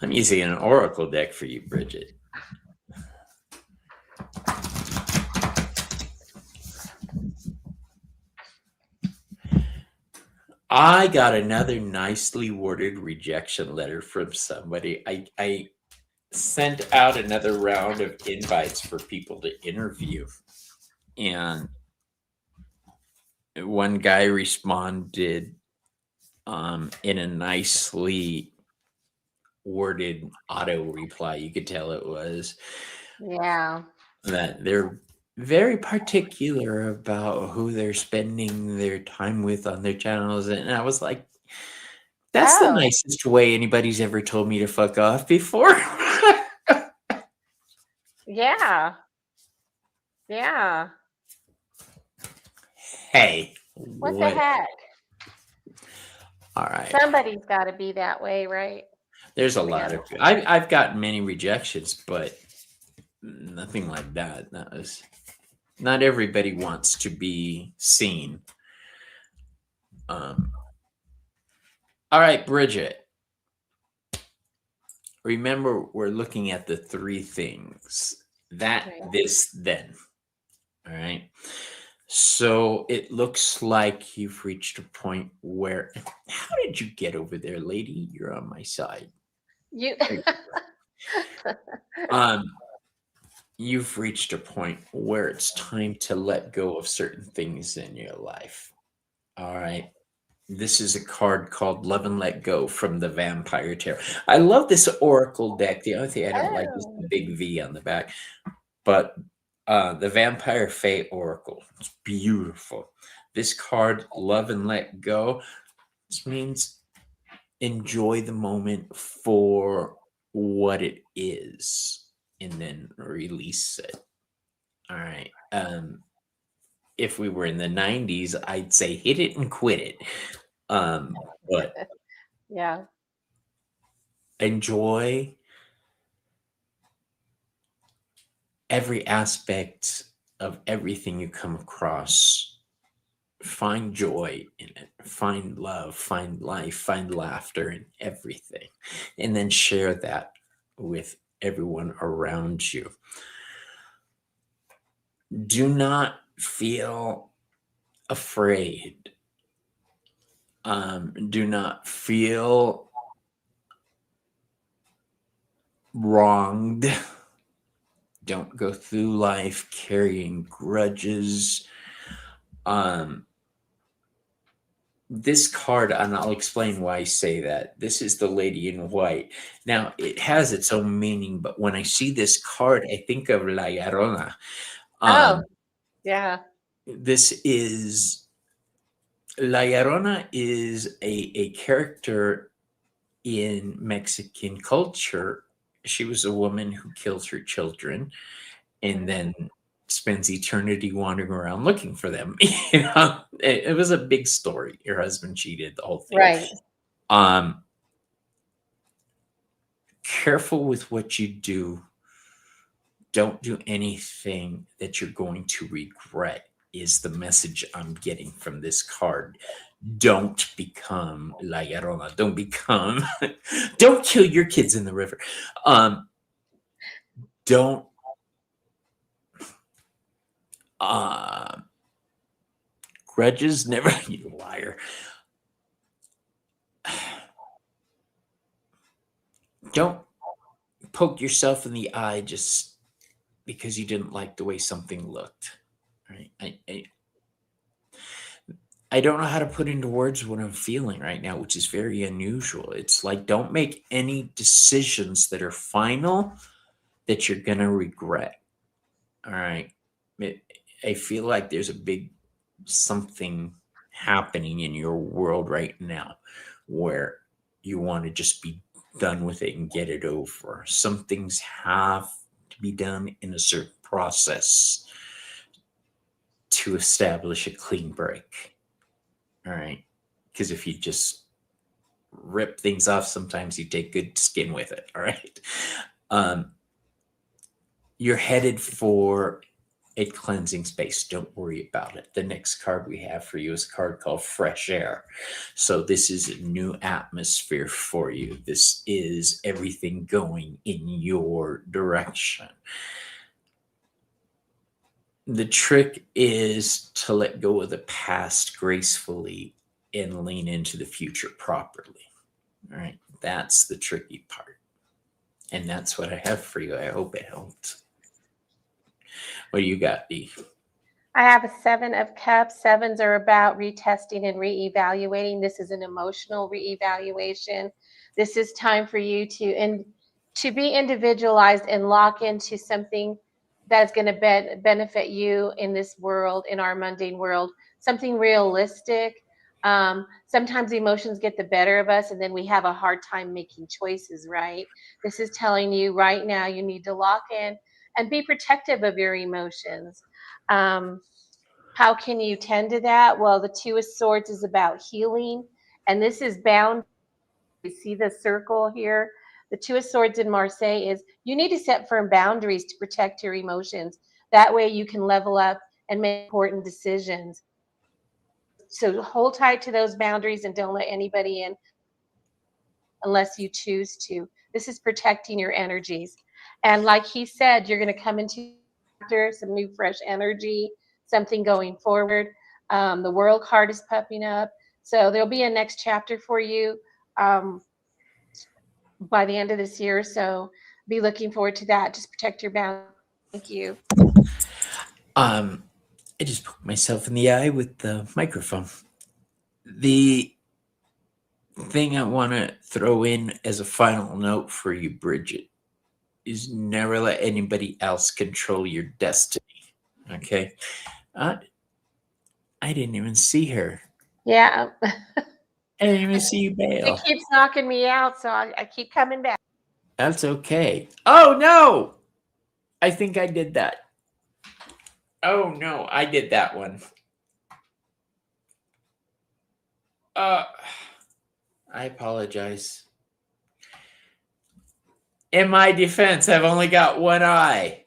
I'm using an oracle deck for you, Bridget. I got another nicely worded rejection letter from somebody. I sent out another round of invites for people to interview, and one guy responded in a nicely worded auto reply. You could tell it was Yeah. that they're very particular about who they're spending their time with on their channels. And I was like, that's the Oh, nicest way anybody's ever told me to fuck off before. yeah. Yeah. Hey, What the what? heck? All right. Somebody's got to be that way, right? There's a We lot got of. I've gotten many rejections, but nothing like that. That was not everybody wants to be seen. Um, all right, Bridget. Remember, we're looking at the three things: that, right. this, then. All right. So it looks like you've reached a point where. How did you get over there, lady? You're on my side. You. There you are. You've reached a point where it's time to let go of certain things in your life. All right. This is a card called Love and Let Go from the Vampire Tarot. I love this Oracle deck. The only thing I don't like is Oh, the big V on the back. But the Vampire Fate Oracle. It's beautiful. This card, Love and Let Go, this means enjoy the moment for what it is and then release it. All right. If we were in the 90s, I'd say hit it and quit it. But yeah. enjoy every aspect of everything you come across. Find joy in it, find love, find life, find laughter in everything, and then share that with everyone around you. Do not feel afraid. Do not feel wronged. Don't go through life carrying grudges. Um, this card, and I'll explain why I say that. This is the lady in white. Now, it has its own meaning, but when I see this card, I think of La Llorona. Oh, Um, yeah. this is La Llorona is a character in Mexican culture. She was a woman who killed her children and Mm. then spends eternity wandering around looking for them. You know, it was a big story. Her husband cheated, the whole thing. Right. Um, careful with what you do. Don't do anything that you're going to regret, is the message I'm getting from this card. Don't become La Llorona. Don't become, don't kill your kids in the river. Don't, uh, grudges never, you liar. Don't poke yourself in the eye just because you didn't like the way something looked. Right? I don't know how to put into words what I'm feeling right now, which is very unusual. It's like don't make any decisions that are final that you're gonna regret. All right. It, I feel like there's a big something happening in your world right now where you want to just be done with it and get it over. Some things have to be done in a certain process to establish a clean break. All right. Because if you just rip things off, sometimes you take good skin with it. All right. Um, you're headed for a cleansing space. Don't worry about it. The next card we have for you is a card called Fresh Air. So this is a new atmosphere for you. This is everything going in your direction. The trick is to let go of the past gracefully and lean into the future properly. All right. That's the tricky part. And that's what I have for you. I hope it helped. What do you got, Dee? I have a 7 of Cups. Sevens are about retesting and reevaluating. This is an emotional reevaluation. This is time for you to be individualized and lock into something that's going to benefit you in this world, in our mundane world, something realistic. Sometimes emotions get the better of us, and then we have a hard time making choices, right? This is telling you right now you need to lock in and be protective of your emotions. Um, how can you tend to that? Well, the Two of Swords is about healing, and this is bound. You see the circle here? The Two of Swords in Marseille is you need to set firm boundaries to protect your emotions. That way you can level up and make important decisions. So hold tight to those boundaries and don't let anybody in unless you choose to. This is protecting your energies. And like he said, you're going to come into some new fresh energy, something going forward. The world card is popping up. So there'll be a next chapter for you by the end of this year. So be looking forward to that. Just protect your boundaries. Thank you. I just poked myself in the eye with the microphone. The thing I want to throw in as a final note for you, Bridget, is never let anybody else control your destiny. Okay? I didn't even see her. Yeah. I didn't even see you bail. It keeps knocking me out, so I keep coming back. That's okay. Oh, no! I think I did that. Oh, no, I did that one. I apologize. In my defense, I've only got one eye.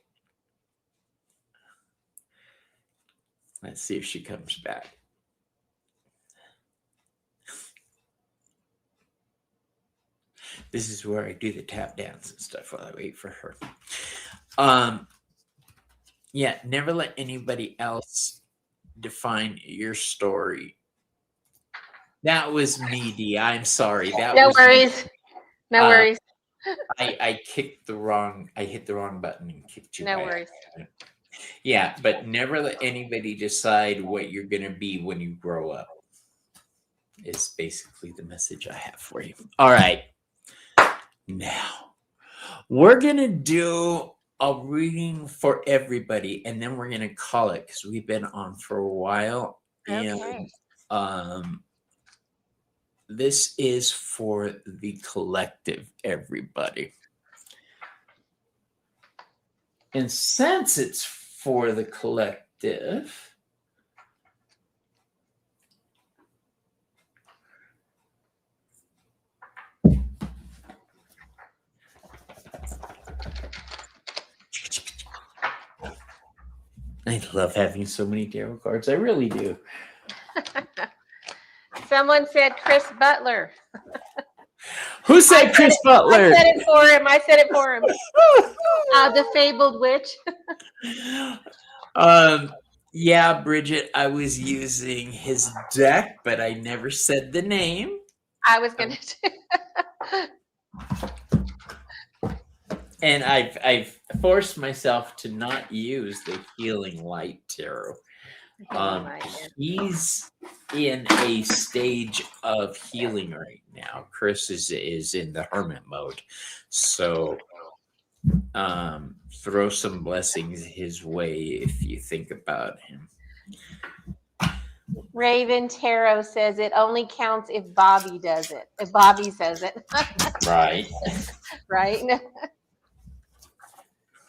Let's see if she comes back. This is where I do the tap dance and stuff while I wait for her. Yeah, never let anybody else define your story. That was me, Dee. I'm sorry. That No was worries. No uh, worries. I hit the wrong button and kicked you No by worries. accident. Yeah, but never let anybody decide what you're gonna be when you grow up. Is basically the message I have for you. All right. Now we're gonna do a reading for everybody, and then we're gonna call it because we've been on for a while. Okay. And this is for the collective, everybody. And since it's for the collective, I love having so many tarot cards. I really do. Someone said Chris Butler. Who said Chris Butler? I said it for him. I said it for him. The fabled witch. Yeah, Bridget, I was using his deck, but I never said the name. I was gonna do. And I've forced myself to not use the Healing Light Tarot. He's in a stage of healing right now. Chris is in the hermit mode. So throw some blessings his way if you think about him. Raven Tarot says it only counts if Bobby does it. If Bobby says it. Right. Right?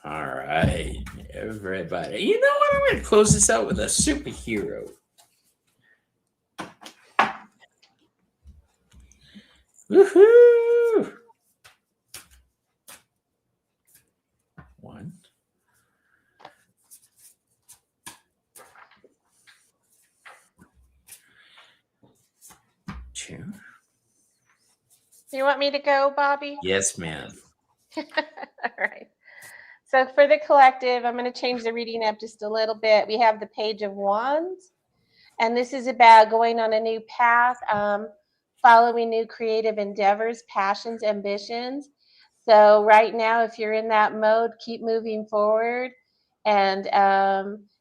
All right, everybody. You know what? I'm going to close this out with a superhero. Woohoo! 1, You want me to go, Bobby? Yes, ma'am. All right. So for the collective, I'm going to change the reading up just a little bit. We have the Page of Wands, and this is about going on a new path, following new creative endeavors, passions, ambitions. So right now, if you're in that mode, keep moving forward and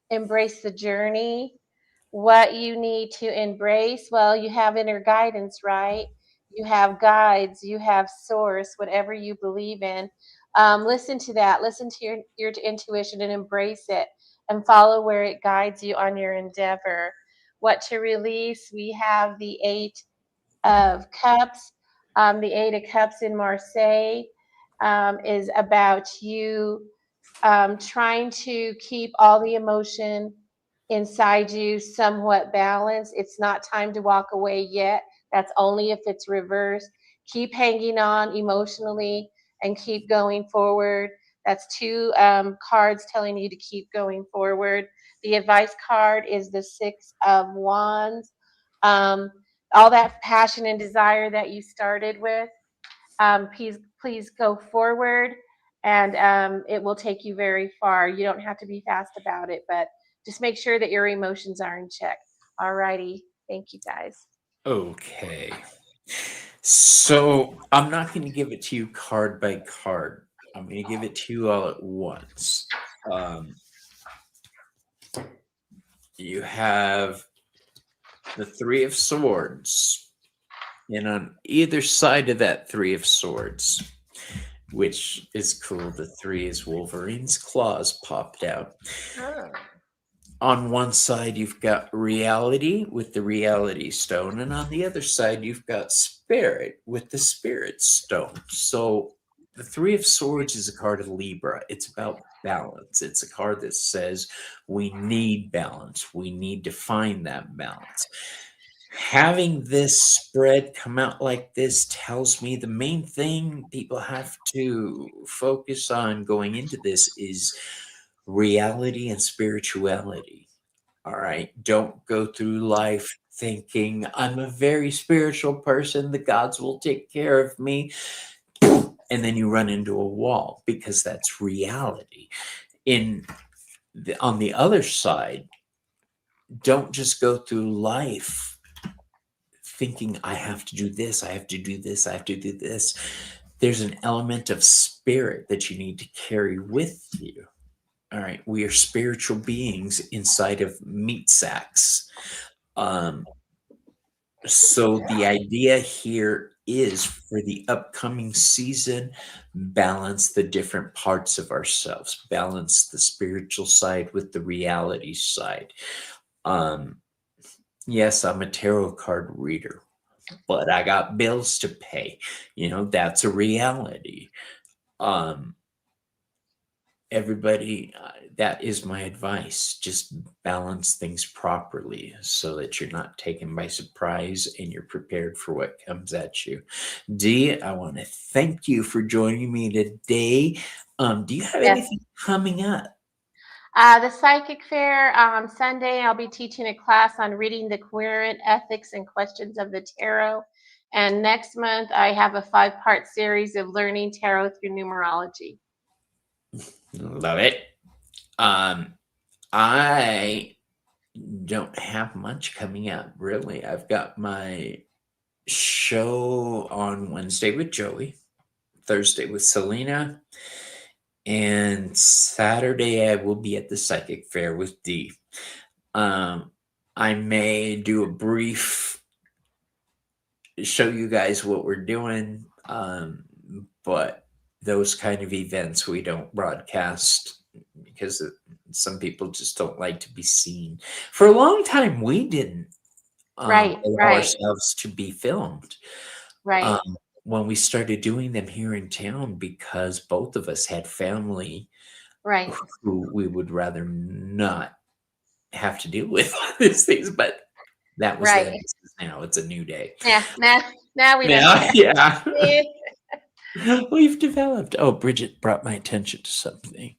embrace the journey. What you need to embrace, well, you have inner guidance, right? You have guides, you have source, whatever you believe in. Listen to that, listen to your intuition and embrace it and follow where it guides you on your endeavor. What to release, we have the Eight of Cups. The Eight of Cups in Marseille is about you trying to keep all the emotion inside you somewhat balanced. It's not time to walk away yet. That's only if it's reversed. Keep hanging on emotionally and keep going forward. That's two cards telling you to keep going forward. The advice card is the Six of Wands. Um, all that passion and desire that you started with, please go forward, and it will take you very far. You don't have to be fast about it, but just make sure that your emotions are in check. All righty. Thank you, guys. Okay. So I'm not going to give it to you card by card. I'm going to give it to you all at once. Um, you have the Three of Swords, and on either side of that Three of Swords, which is cool, the three is Wolverine's claws popped out. Oh. On one side, you've got reality with the reality stone, and on the other side, you've got spirit with the spirit stone. So the Three of Swords is a card of Libra. It's about balance. It's a card that says we need balance. We need to find that balance. Having this spread come out like this tells me the main thing people have to focus on going into this is reality and spirituality. All right. Don't go through life thinking I'm a very spiritual person, the gods will take care of me. And then you run into a wall because that's reality. On the other side, don't just go through life thinking I have to do this, I have to do this, I have to do this. There's an element of spirit that you need to carry with you. All right, we are spiritual beings inside of meat sacks. So the idea here is for the upcoming season, balance the different parts of ourselves, balance the spiritual side with the reality side. Yes, I'm a tarot card reader, but I got bills to pay. That's a reality. Um, Everybody, that is my advice. Just balance things properly so that you're not taken by surprise and you're prepared for what comes at you. Dee, I want to thank you for joining me today. Do you have Yes. anything coming up? The Psychic Fair on Sunday, I'll be teaching a class on reading the coherent ethics and questions of the tarot. And next month, I have a 5-part series of learning tarot through numerology. Love it. I don't have much coming up, really. I've got my show on Wednesday with Joey, Thursday with Selena, and Saturday I will be at the Psychic Fair with Dee. I may do a brief show you guys what we're doing, but those kind of events we don't broadcast because some people just don't like to be seen. For a long time, we didn't Right, allow right, ourselves to be filmed. right, When we started doing them here in town, because both of us had family right, who we would rather not have to deal with these things, but that was then. right. This is now. It's a new day. Yeah, now we don't Now, care. yeah. Eh, We've developed. Oh, Bridget brought my attention to something.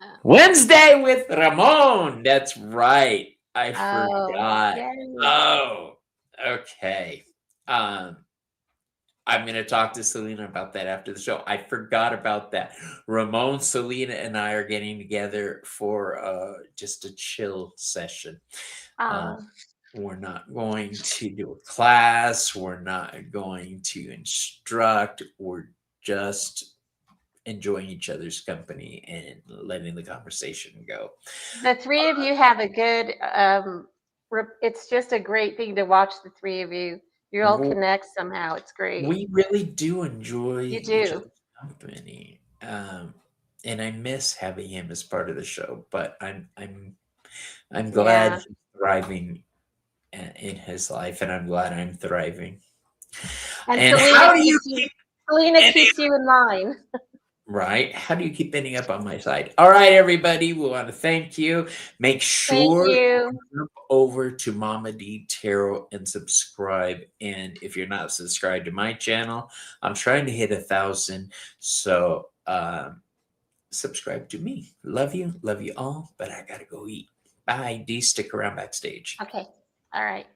uh, Wednesday with Ramon. That's right. I Oh, forgot. yay. Oh, okay. Um, I'm going to talk to Selena about that after the show. I forgot about that. Ramon, Selena, and I are getting together for just a chill session. Uh, Oh, we're not going to do a class. We're not going to instruct. We're just enjoying each other's company and letting the conversation go. the three of you have a good. It's just a great thing to watch the three of you. You all Well, connect somehow. It's great. we really do enjoy You each do. other's company. And I miss having him as part of the show, but I'm glad Yeah. he's thriving in his life, and I'm glad I'm thriving. And And how do you keep Selena ending keeps you in line. right? How do you keep ending up on my side? All right, everybody, we want to thank you. Make Thank sure you. jump over to Mama D Tarot and subscribe. And if you're not subscribed to my channel, I'm trying to hit 1,000. So subscribe to me. Love you all, but I gotta go eat. Bye. D, stick around backstage. Okay. All right.